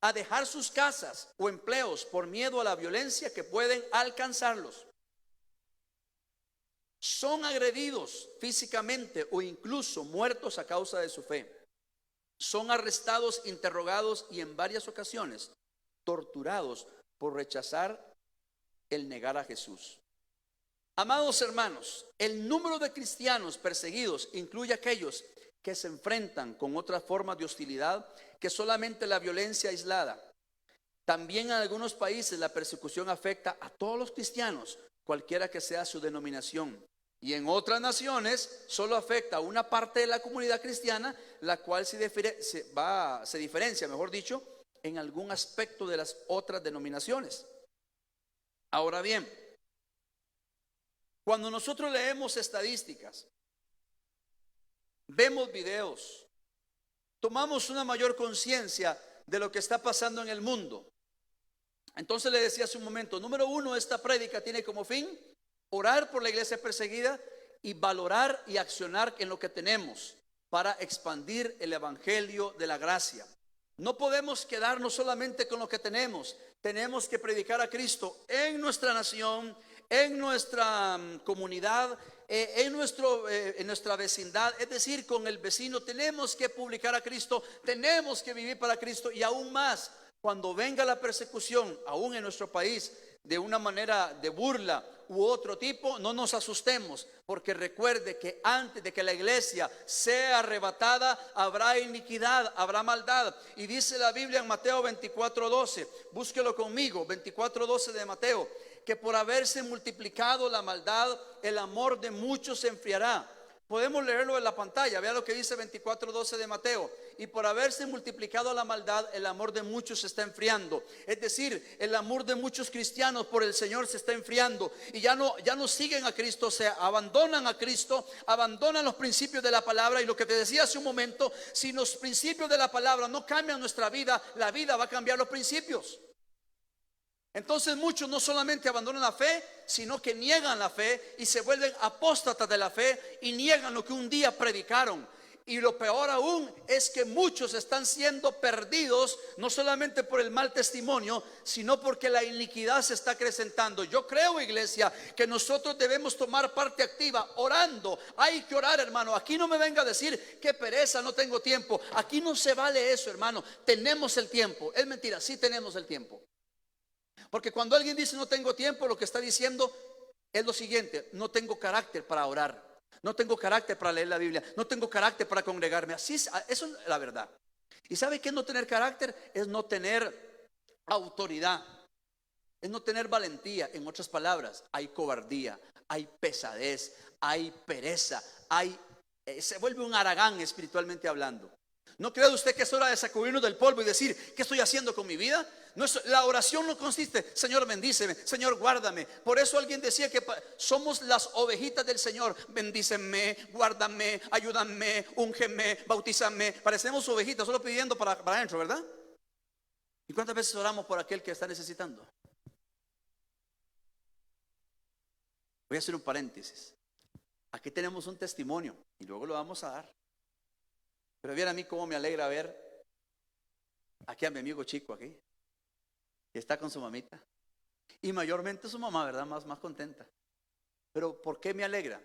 a dejar sus casas o empleos por miedo a la violencia que pueden alcanzarlos. Son agredidos físicamente o incluso muertos a causa de su fe. Son arrestados, interrogados y en varias ocasiones torturados por rechazar el negar a Jesús. Amados hermanos, el número de cristianos perseguidos incluye aquellos que se enfrentan con otras formas de hostilidad que solamente la violencia aislada. También en algunos países la persecución afecta a todos los cristianos, cualquiera que sea su denominación. Y en otras naciones solo afecta a una parte de la comunidad cristiana, la cual se diferencia, mejor dicho, en algún aspecto de las otras denominaciones. Ahora bien, cuando nosotros leemos estadísticas, vemos videos, tomamos una mayor conciencia de lo que está pasando en el mundo. Entonces le decía hace un momento, número uno, esta prédica tiene como fin orar por la iglesia perseguida y valorar y accionar en lo que tenemos para expandir el evangelio de la gracia. No podemos quedarnos solamente con lo que tenemos que predicar a Cristo en nuestra nación, en nuestra comunidad, en nuestra vecindad, es decir, con el vecino. Tenemos que publicar a Cristo, tenemos que vivir para Cristo. Y aún más, cuando venga la persecución, aún en nuestro país, de una manera de burla u otro tipo, no nos asustemos, porque recuerde que antes de que la iglesia sea arrebatada, habrá iniquidad, habrá maldad. Y dice la Biblia en Mateo 24:12, búsquelo conmigo, 24:12 de Mateo, que por haberse multiplicado la maldad, el amor de muchos se enfriará. Podemos leerlo en la pantalla, vea lo que dice 24:12 de Mateo. Y por haberse multiplicado la maldad, el amor de muchos se está enfriando. Es decir, el amor de muchos cristianos por el Señor se está enfriando. Y ya no siguen a Cristo, o sea, abandonan a Cristo, abandonan los principios de la palabra. Y lo que te decía hace un momento, si los principios de la palabra no cambian nuestra vida, la vida va a cambiar los principios. Entonces muchos no solamente abandonan la fe, sino que niegan la fe y se vuelven apóstatas de la fe y niegan lo que un día predicaron. Y lo peor aún es que muchos están siendo perdidos, no solamente por el mal testimonio, sino porque la iniquidad se está acrecentando. Yo creo, iglesia, que nosotros debemos tomar parte activa orando. Hay que orar, hermano. Aquí no me venga a decir qué pereza, no tengo tiempo. Aquí no se vale eso, hermano. Tenemos el tiempo. Es mentira, sí tenemos el tiempo. Porque cuando alguien dice no tengo tiempo, lo que está diciendo es lo siguiente: no tengo carácter para orar, no tengo carácter para leer la Biblia, no tengo carácter para congregarme. Así es, eso es la verdad. ¿Y sabe qué es no tener carácter? Es no tener autoridad, es no tener valentía. En otras palabras, hay cobardía, hay pesadez, hay pereza, se vuelve un haragán espiritualmente hablando. ¿No cree usted que es hora de sacudirnos del polvo y decir qué estoy haciendo con mi vida? La oración no consiste, Señor bendíceme, Señor guárdame. Por eso alguien decía que somos las ovejitas del Señor. Bendíceme, guárdame, ayúdame, úngeme, bautízame. Parecemos ovejitas solo pidiendo para adentro, ¿verdad? ¿Y cuántas veces oramos por aquel que está necesitando? Voy a hacer un paréntesis. Aquí tenemos un testimonio y luego lo vamos a dar. Pero viera a mí cómo me alegra ver aquí a mi amigo chico aquí, que está con su mamita. Y mayormente su mamá, ¿verdad? Más contenta. Pero ¿por qué me alegra?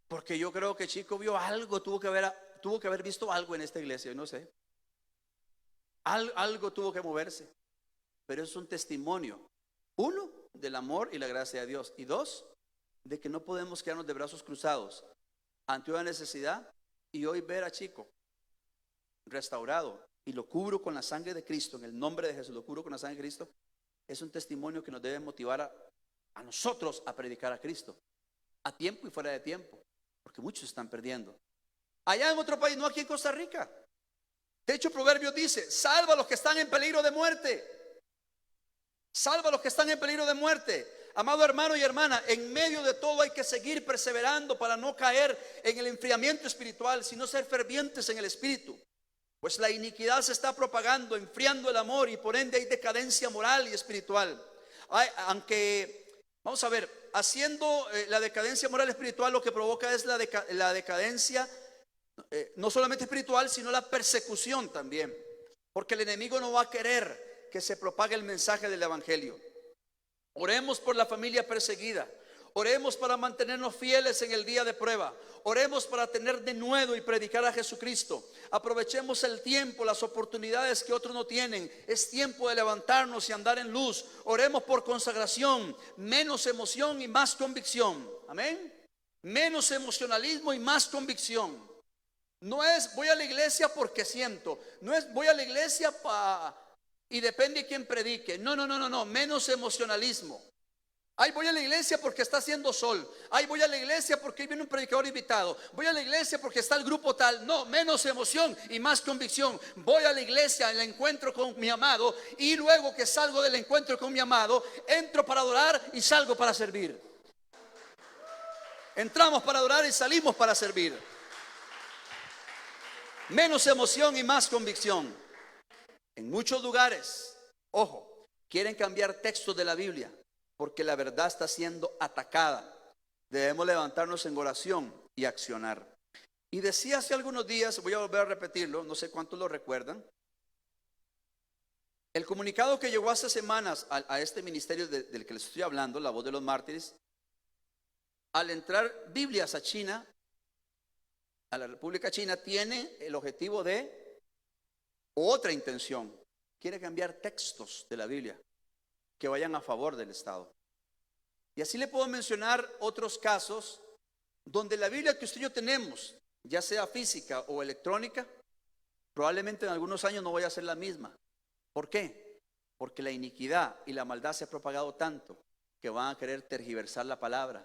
Porque yo creo que Chico vio algo, tuvo que haber visto algo en esta iglesia, yo no sé. Algo tuvo que moverse. Pero es un testimonio. Uno, del amor y la gracia de Dios. Y dos, de que no podemos quedarnos de brazos cruzados ante una necesidad. Y hoy ver a Chico restaurado y lo cubro con la sangre de Cristo, en el nombre de Jesús, lo cubro con la sangre de Cristo, es un testimonio que nos debe motivar a nosotros a predicar a Cristo, a tiempo y fuera de tiempo, porque muchos están perdiendo. Allá en otro país, no aquí en Costa Rica, De hecho, Proverbios dice: salva a los que están en peligro de muerte. Salva a los que están en peligro de muerte. Amado hermano y hermana, en medio de todo hay que seguir perseverando para no caer en el enfriamiento espiritual, sino ser fervientes en el espíritu. Pues la iniquidad se está propagando, enfriando el amor, y por ende hay decadencia moral y espiritual. Aunque, vamos a ver, haciendo la decadencia moral y espiritual, lo que provoca es la decadencia, no solamente espiritual, sino la persecución también. Porque el enemigo no va a querer que se propague el mensaje del evangelio. Oremos por la familia perseguida. Oremos para mantenernos fieles en el día de prueba. Oremos para tener denuedo y predicar a Jesucristo. Aprovechemos el tiempo, las oportunidades que otros no tienen. Es tiempo de levantarnos y andar en luz. Oremos por consagración, menos emoción y más convicción. Amén. Menos emocionalismo y más convicción. No es voy a la iglesia porque siento. No es voy a la iglesia y depende de quién predique. No. Menos emocionalismo. Ay, voy a la iglesia porque está haciendo sol. Ay, voy a la iglesia porque viene un predicador invitado. Voy a la iglesia porque está el grupo tal. No, menos emoción y más convicción. Voy a la iglesia, al encuentro con mi amado, y luego que salgo del encuentro con mi amado, entro para adorar y salgo para servir. Entramos para adorar y salimos para servir. Menos emoción y más convicción. En muchos lugares, ojo, quieren cambiar textos de la Biblia porque la verdad está siendo atacada. Debemos levantarnos en oración y accionar. Y decía hace algunos días, voy a volver a repetirlo, no sé cuántos lo recuerdan, el comunicado que llegó hace semanas a este ministerio del que les estoy hablando, La Voz de los Mártires. Al entrar Biblias a China, a la República China, tiene el objetivo de otra intención. Quiere cambiar textos de la Biblia que vayan a favor del Estado. Y así le puedo mencionar otros casos donde la Biblia que usted y yo tenemos, ya sea física o electrónica, probablemente en algunos años no vaya a ser la misma. ¿Por qué? Porque la iniquidad y la maldad se ha propagado tanto que van a querer tergiversar la palabra.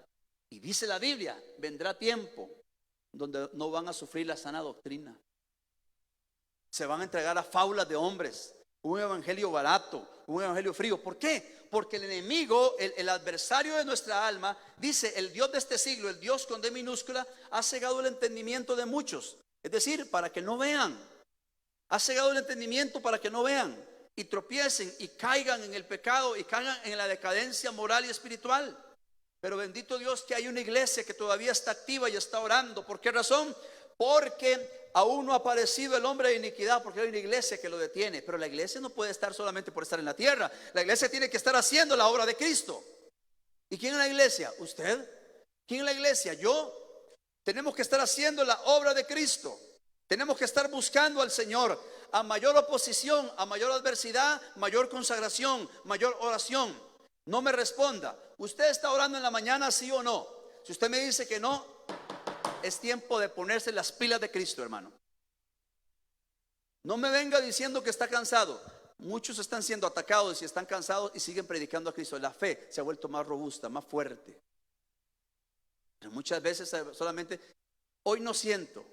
Y dice la Biblia, vendrá tiempo donde no van a sufrir la sana doctrina. Se van a entregar a fábulas de hombres, un evangelio barato, un evangelio frío. ¿Por qué? Porque el enemigo, el adversario de nuestra alma, dice: el Dios de este siglo, el Dios con D minúscula, ha cegado el entendimiento de muchos. Es decir, para que no vean. Ha cegado el entendimiento para que no vean y tropiecen y caigan en el pecado y caigan en la decadencia moral y espiritual. Pero bendito Dios que hay una iglesia que todavía está activa y está orando. ¿Por qué razón? Porque aún no ha aparecido el hombre de iniquidad, porque hay una iglesia que lo detiene. Pero la iglesia no puede estar solamente por estar en la tierra. La iglesia tiene que estar haciendo la obra de Cristo. ¿Y quién es la iglesia? ¿Usted? ¿Quién es la iglesia? ¿Yo? Tenemos que estar haciendo la obra de Cristo. Tenemos que estar buscando al Señor. A mayor oposición, a mayor adversidad, mayor consagración, mayor oración. No me responda: ¿usted está orando en la mañana, sí o no? Si usted me dice que no, es tiempo de ponerse las pilas de Cristo, hermano. No me venga diciendo que está cansado. Muchos están siendo atacados y están cansados y siguen predicando a Cristo. La fe se ha vuelto más robusta, más fuerte. Pero muchas veces solamente, hoy no siento.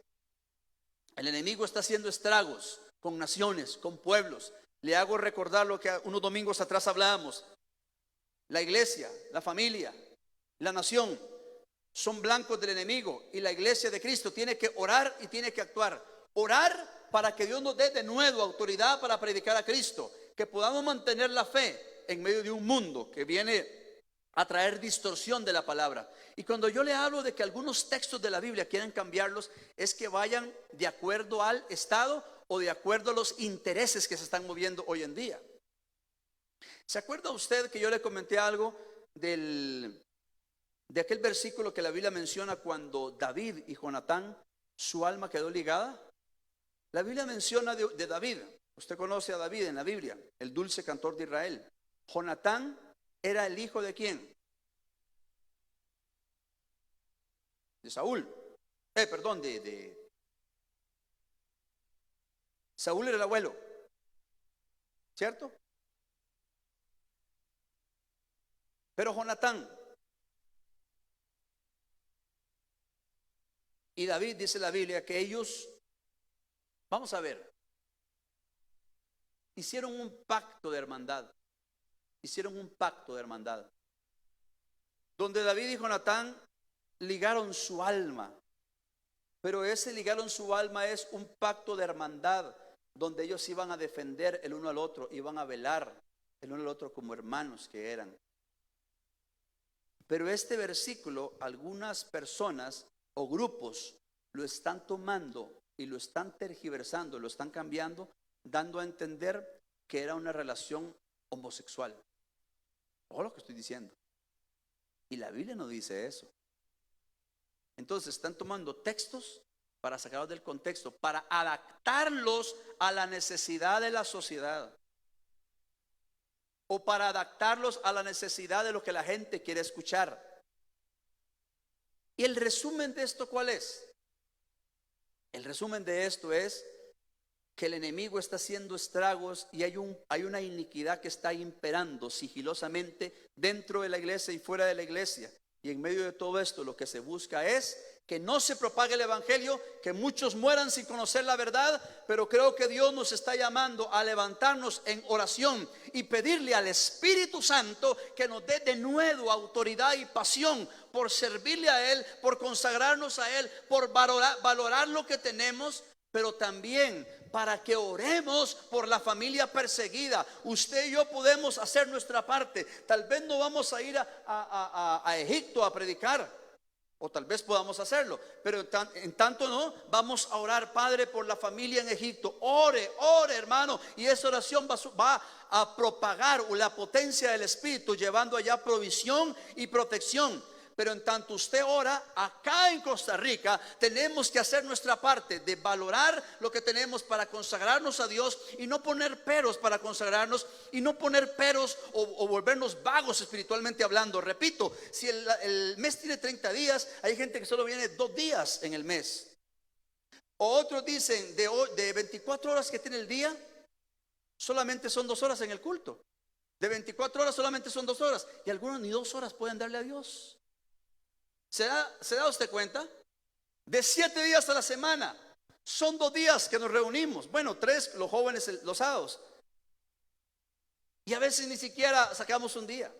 El enemigo está haciendo estragos con naciones, con pueblos. Le hago recordar lo que unos domingos atrás hablábamos. La iglesia, la familia, la nación son blancos del enemigo, y la iglesia de Cristo tiene que orar y tiene que actuar. Orar para que Dios nos dé de nuevo autoridad para predicar a Cristo, que podamos mantener la fe en medio de un mundo que viene a traer distorsión de la palabra. Y cuando yo le hablo de que algunos textos de la Biblia quieren cambiarlos, es que vayan de acuerdo al Estado o de acuerdo a los intereses que se están moviendo hoy en día. ¿Se acuerda usted que yo le comenté algo de aquel versículo que la Biblia menciona cuando David y Jonatán, su alma quedó ligada? La Biblia menciona de David. Usted conoce a David en la Biblia, el dulce cantor de Israel. Jonatán era el hijo de ¿quién? De Saúl. Saúl era el abuelo, ¿cierto? Pero Jonatán y David, dice la Biblia, que ellos, vamos a ver, hicieron un pacto de hermandad. Hicieron un pacto de hermandad. Donde David y Jonatán ligaron su alma. Pero ese ligaron su alma es un pacto de hermandad, donde ellos iban a defender el uno al otro, iban a velar el uno al otro como hermanos que eran. Pero este versículo, algunas personas o grupos lo están tomando y lo están tergiversando, lo están cambiando, dando a entender que era una relación homosexual. Ojo lo que estoy diciendo. Y la Biblia no dice eso. Entonces están tomando textos para sacarlos del contexto, para adaptarlos a la necesidad de la sociedad, o para adaptarlos a la necesidad de lo que la gente quiere escuchar. ¿Y el resumen de esto cuál es? El resumen de esto es que el enemigo está haciendo estragos y hay una iniquidad que está imperando sigilosamente dentro de la iglesia y fuera de la iglesia. Y en medio de todo esto lo que se busca es que no se propague el evangelio, que muchos mueran sin conocer la verdad. Pero creo que Dios nos está llamando a levantarnos en oración y pedirle al Espíritu Santo que nos dé de nuevo autoridad y pasión por servirle a Él, por consagrarnos a Él, por valorar lo que tenemos, pero también para que oremos por la familia perseguida. Usted y yo podemos hacer nuestra parte. Tal vez no vamos a ir a Egipto a predicar, o tal vez podamos hacerlo, pero en tanto no, vamos a orar, Padre, por la familia en Egipto. Ore, hermano, y esa oración va a propagar la potencia del Espíritu, llevando allá provisión y protección. Pero en tanto usted ora, acá en Costa Rica tenemos que hacer nuestra parte de valorar lo que tenemos para consagrarnos a Dios y no poner peros para consagrarnos, y no poner peros o volvernos vagos espiritualmente hablando. Repito, si el mes tiene 30 días, hay gente que solo viene 2 días en el mes. O otros dicen de 24 horas que tiene el día, solamente son 2 horas en el culto. De 24 horas solamente son 2 horas, y algunos ni 2 horas pueden darle a Dios. ¿Se da usted cuenta? De 7 días a la semana, son 2 días que nos reunimos. Bueno, 3 los jóvenes los sábados. Y a veces ni siquiera sacamos un día.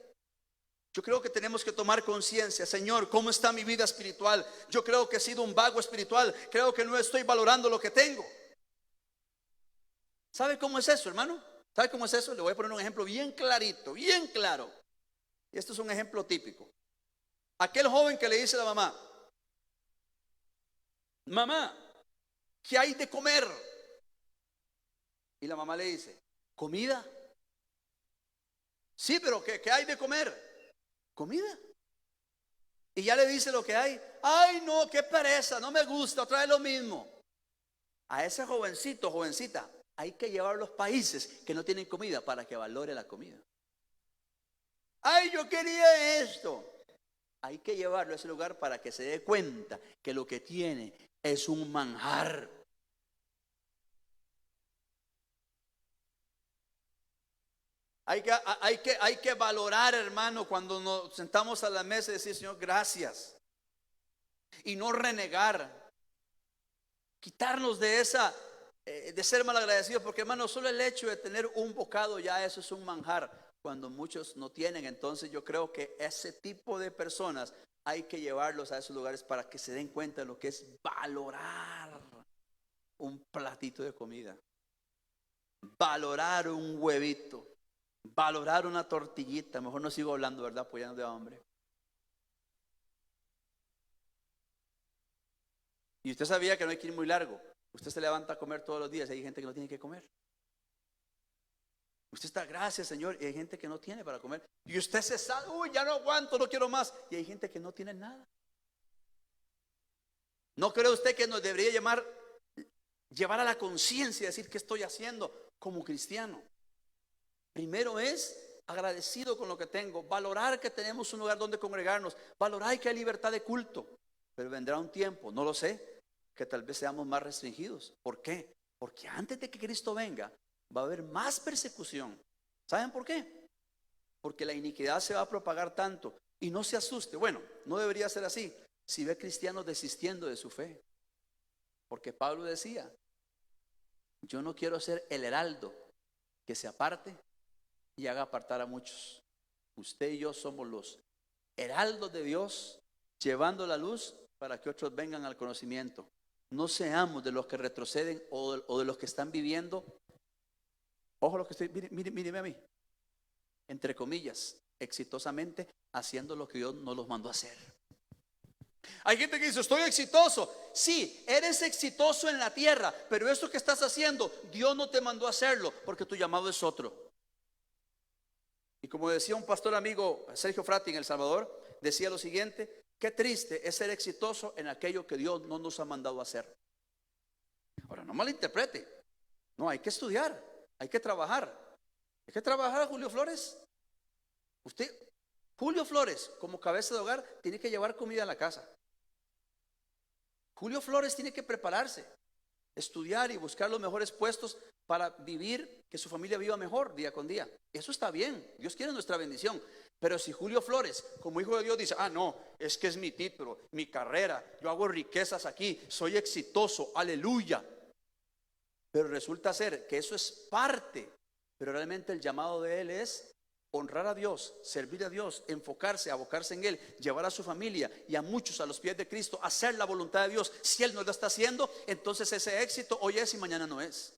Yo creo que tenemos que tomar conciencia. Señor, ¿cómo está mi vida espiritual? Yo creo que he sido un vago espiritual. Creo que no estoy valorando lo que tengo. ¿Sabe cómo es eso, hermano? ¿Sabe cómo es eso? Le voy a poner un ejemplo bien clarito, bien claro. Y esto es un ejemplo típico. Aquel joven que le dice a la mamá: mamá, ¿qué hay de comer? Y la mamá le dice: ¿comida? Sí, pero ¿qué hay de comer? Comida. Y ya le dice lo que hay. Ay, no, qué pereza, no me gusta, otra vez lo mismo. A ese jovencito, jovencita, hay que llevar a los países que no tienen comida para que valore la comida. Ay, yo quería esto. Hay que llevarlo a ese lugar para que se dé cuenta que lo que tiene es un manjar. Hay que valorar, hermano, cuando nos sentamos a la mesa y decir: Señor, gracias. Y no renegar. Quitarnos de de ser malagradecidos, porque, hermano, solo el hecho de tener un bocado, ya eso es un manjar. Cuando muchos no tienen, entonces yo creo que ese tipo de personas hay que llevarlos a esos lugares para que se den cuenta de lo que es valorar un platito de comida, valorar un huevito, valorar una tortillita. Mejor no sigo hablando, ¿verdad? Pues ya no de hambre. Y usted sabía que no hay que ir muy largo. Usted se levanta a comer todos los días y hay gente que no tiene que comer. Usted está: gracias, Señor, y hay gente que no tiene para comer. Y usted se sale: uy, ya no aguanto, no quiero más. Y hay gente que no tiene nada. ¿No cree usted que nos debería llevar a la conciencia, decir qué estoy haciendo como cristiano? Primero es agradecido con lo que tengo, valorar que tenemos un lugar donde congregarnos, valorar que hay libertad de culto. Pero vendrá un tiempo, no lo sé, que tal vez seamos más restringidos. ¿Por qué? Porque antes de que Cristo venga, va a haber más persecución. ¿Saben por qué? Porque la iniquidad se va a propagar tanto. Y no se asuste, bueno, no debería ser así si ve cristianos desistiendo de su fe. Porque Pablo decía: yo no quiero ser el heraldo que se aparte y haga apartar a muchos. Usted y yo somos los heraldos de Dios, llevando la luz para que otros vengan al conocimiento. No seamos de los que retroceden o de los que están viviendo. Ojo lo que estoy, míreme a mí, entre comillas, exitosamente haciendo lo que Dios nos los mandó a hacer. Hay gente que dice, estoy exitoso. Sí, eres exitoso en la tierra, pero esto que estás haciendo, Dios no te mandó a hacerlo, porque tu llamado es otro. Y como decía un pastor amigo, Sergio Frati, en El Salvador, decía lo siguiente: qué triste es ser exitoso en aquello que Dios no nos ha mandado a hacer. Ahora, no malinterprete. No, hay que estudiar, hay que trabajar. Hay que trabajar, Julio Flores. Julio Flores, como cabeza de hogar, tiene que llevar comida a la casa. Julio Flores tiene que prepararse, estudiar y buscar los mejores puestos para vivir, que su familia viva mejor día con día. Eso está bien, Dios quiere nuestra bendición. Pero si Julio Flores, como hijo de Dios, dice, no, es que es mi título, mi carrera, yo hago riquezas aquí, soy exitoso, aleluya. Pero resulta ser que eso es parte, pero realmente el llamado de él es honrar a Dios, servir a Dios, enfocarse, abocarse en Él, llevar a su familia y a muchos a los pies de Cristo, hacer la voluntad de Dios. Si Él no lo está haciendo, entonces ese éxito hoy es y mañana no es.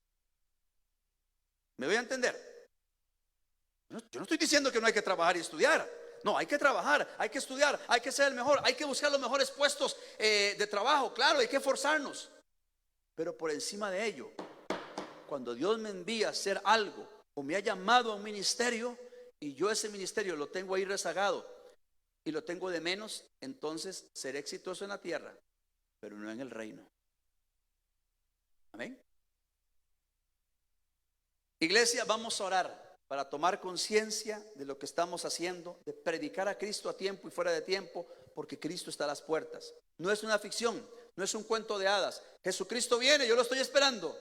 ¿Me voy a entender? Yo no estoy diciendo que no hay que trabajar y estudiar. No, hay que trabajar, hay que estudiar, hay que ser el mejor, hay que buscar los mejores puestos de trabajo. Claro, hay que esforzarnos. Pero por encima de ello, cuando Dios me envía a hacer algo o me ha llamado a un ministerio, y yo ese ministerio lo tengo ahí rezagado y lo tengo de menos, entonces seré exitoso en la tierra, pero no en el reino. Amén. Iglesia, vamos a orar para tomar conciencia de lo que estamos haciendo, de predicar a Cristo a tiempo y fuera de tiempo, porque Cristo está a las puertas. No es una ficción, no es un cuento de hadas. Jesucristo viene, yo lo estoy esperando.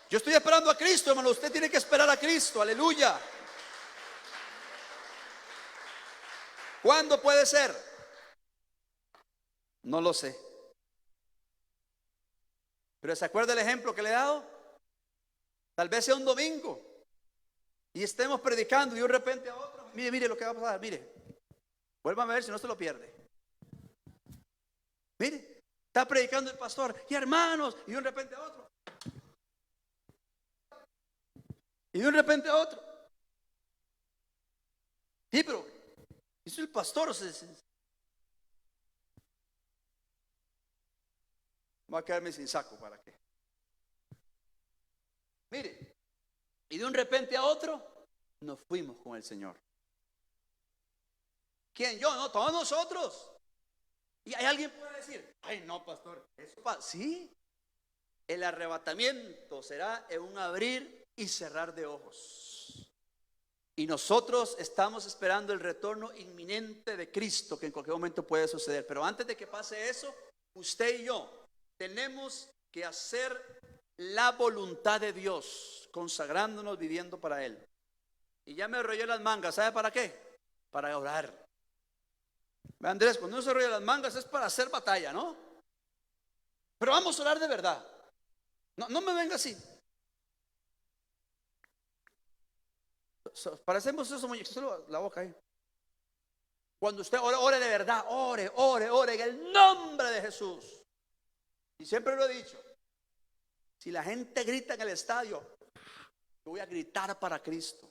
Yo estoy esperando a Cristo, hermano. Usted tiene que esperar a Cristo, aleluya. ¿Cuándo puede ser? No lo sé. Pero ¿se acuerda el ejemplo que le he dado? Tal vez sea un domingo y estemos predicando y de repente a otro, mire lo que va a pasar, mire. Vuelvan a ver si no se lo pierde. Mire, está predicando el pastor y hermanos, y de repente a otro. Y de un repente a otro. Sí, pero eso el pastor va a quedarme sin saco, ¿para qué? Mire, y de un repente a otro nos fuimos con el Señor. ¿Quién? Yo, no, todos nosotros. Y hay alguien que puede decir, ay no, pastor, eso pasa. Sí, el arrebatamiento será en un abrir y cerrar de ojos. Y nosotros estamos esperando el retorno inminente de Cristo, que en cualquier momento puede suceder. Pero antes de que pase eso, usted y yo tenemos que hacer la voluntad de Dios, consagrándonos, viviendo para Él. Y ya me enrollé las mangas, ¿sabe para qué? Para orar. Andrés, cuando uno se enrolla las mangas es para hacer batalla, ¿no? Pero vamos a orar de verdad. No me venga así. Parecemos esos muñecos, la boca ahí. Cuando usted ore de verdad, ore en el nombre de Jesús. Y siempre lo he dicho, si la gente grita en el estadio, yo voy a gritar para Cristo,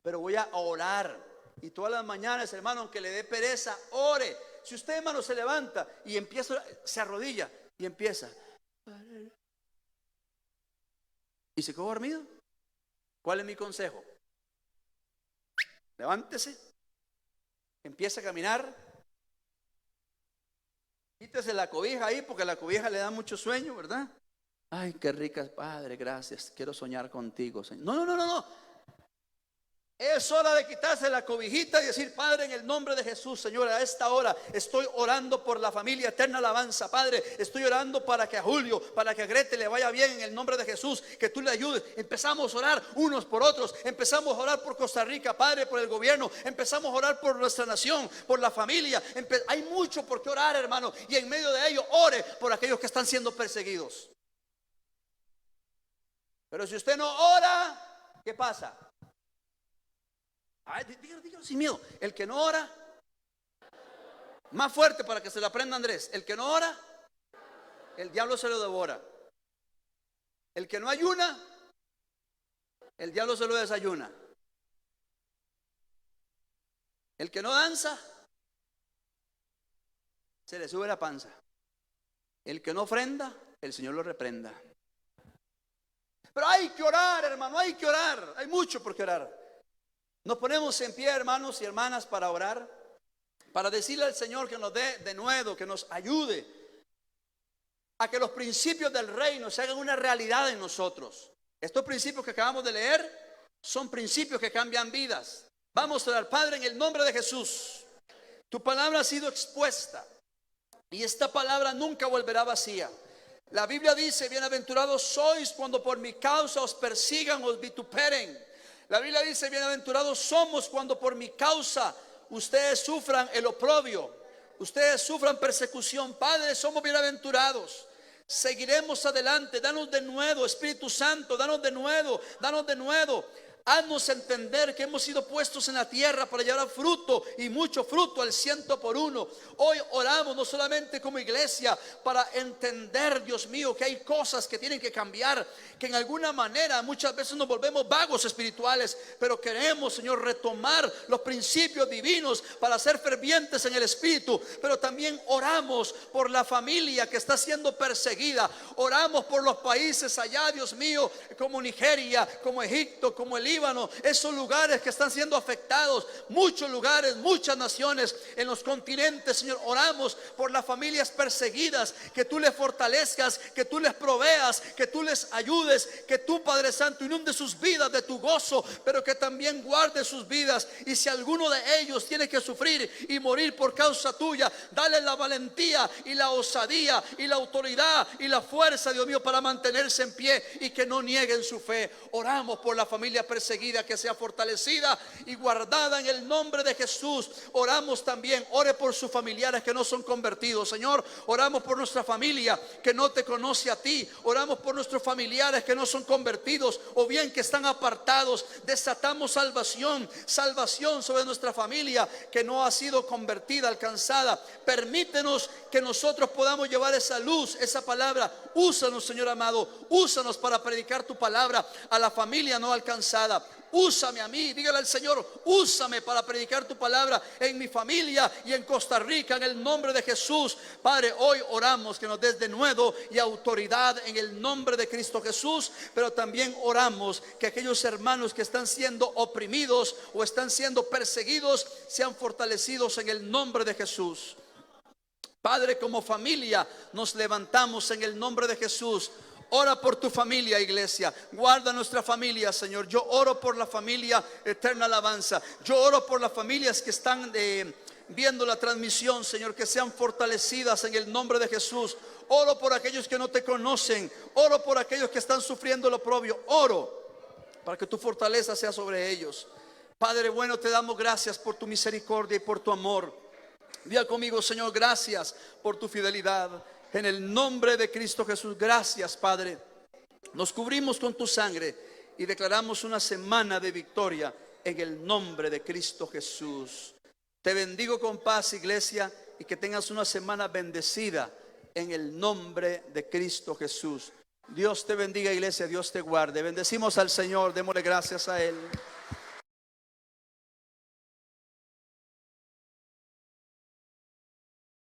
pero voy a orar. Y todas las mañanas, hermano, aunque le dé pereza, ore. Si usted, hermano, se levanta y empieza, se arrodilla y empieza, y se quedó dormido, ¿cuál es mi consejo? Levántese, empieza a caminar, quítese la cobija ahí, porque la cobija le da mucho sueño, ¿verdad? Ay, qué rica, Padre, gracias, quiero soñar contigo, Señor. No. Es hora de quitarse la cobijita y decir, Padre, en el nombre de Jesús, Señor, a esta hora estoy orando por la familia Eterna Alabanza. Padre, estoy orando para que a Julio, para que a Grete le vaya bien en el nombre de Jesús, que tú le ayudes. Empezamos a orar unos por otros, empezamos a orar por Costa Rica, Padre, por el gobierno, empezamos a orar por nuestra nación, por la familia. Hay mucho por qué orar, hermano, y en medio de ello ore por aquellos que están siendo perseguidos. Pero si usted no ora, ¿qué pasa? Ay, dígalo sin miedo. El que no ora, más fuerte para que se lo aprenda Andrés. El que no ora, el diablo se lo devora. El que no ayuna, el diablo se lo desayuna. El que no danza, se le sube la panza. El que no ofrenda, el Señor lo reprenda. Pero hay que orar, hermano, hay que orar. Hay mucho por qué orar. Nos ponemos en pie, hermanos y hermanas, para orar, para decirle al Señor que nos dé de nuevo, que nos ayude a que los principios del reino se hagan una realidad en nosotros. Estos principios que acabamos de leer son principios que cambian vidas. Vamos a orar. Padre, en el nombre de Jesús, tu palabra ha sido expuesta y esta palabra nunca volverá vacía. La Biblia dice: bienaventurados sois cuando por mi causa os persigan, os vituperen. La Biblia dice: bienaventurados somos cuando por mi causa ustedes sufran el oprobio, ustedes sufran persecución. Padre, somos bienaventurados. Seguiremos adelante. Danos de nuevo, Espíritu Santo, danos de nuevo, danos de nuevo. Haznos entender que hemos sido puestos en la tierra para llevar fruto, y mucho fruto, al 100%. Hoy oramos no solamente como iglesia para entender, Dios mío, que hay cosas que tienen que cambiar, que en alguna manera muchas veces nos volvemos vagos espirituales, pero queremos, Señor, retomar los principios divinos para ser fervientes en el Espíritu. Pero también oramos por la familia que está siendo perseguida. Oramos por los países allá, Dios mío, como Nigeria, como Egipto, como el Líbano, esos lugares que están siendo afectados, muchos lugares, muchas naciones en los continentes. Señor, oramos por las familias perseguidas, que tú les fortalezcas, que tú les proveas, que tú les ayudes, que tú, Padre Santo, inunde sus vidas de tu gozo, pero que también guarde sus vidas. Y si alguno de ellos tiene que sufrir y morir por causa tuya, dale la valentía y la osadía y la autoridad y la fuerza, Dios mío, para mantenerse en pie y que no nieguen su fe. Oramos por la familia perseguida, que sea fortalecida y guardada en el nombre de Jesús. Oramos también, ore por sus familiares que no son convertidos. Señor, oramos por nuestra familia que no te conoce a ti. Oramos por nuestros familiares que no son convertidos o bien que están apartados. Desatamos salvación sobre nuestra familia que no ha sido convertida, alcanzada. Permítenos que nosotros podamos llevar esa luz, esa palabra. Úsanos, Señor amado, úsanos para predicar tu palabra a la familia no alcanzada. Úsame a mí, dígale al Señor: úsame para predicar tu palabra en mi familia y en Costa Rica, en el nombre de Jesús. Padre, hoy oramos que nos des de nuevo y autoridad en el nombre de Cristo Jesús. Pero también oramos que aquellos hermanos que están siendo oprimidos o están siendo perseguidos sean fortalecidos en el nombre de Jesús. Padre, como familia nos levantamos en el nombre de Jesús. Ora por tu familia, iglesia. Guarda nuestra familia, Señor. Yo oro por la familia Eterna Alabanza. Yo oro por las familias que están viendo la transmisión, Señor, que sean fortalecidas en el nombre de Jesús. Oro por aquellos que no te conocen. Oro por aquellos que están sufriendo lo propio. Oro para que tu fortaleza sea sobre ellos. Padre bueno, te damos gracias por tu misericordia y por tu amor. Diga conmigo: Señor, gracias por tu fidelidad. En el nombre de Cristo Jesús, gracias, Padre. Nos cubrimos con tu sangre y declaramos una semana de victoria en el nombre de Cristo Jesús. Te bendigo con paz, iglesia, y que tengas una semana bendecida en el nombre de Cristo Jesús. Dios te bendiga, iglesia. Dios te guarde. Bendecimos al Señor, démosle gracias a Él.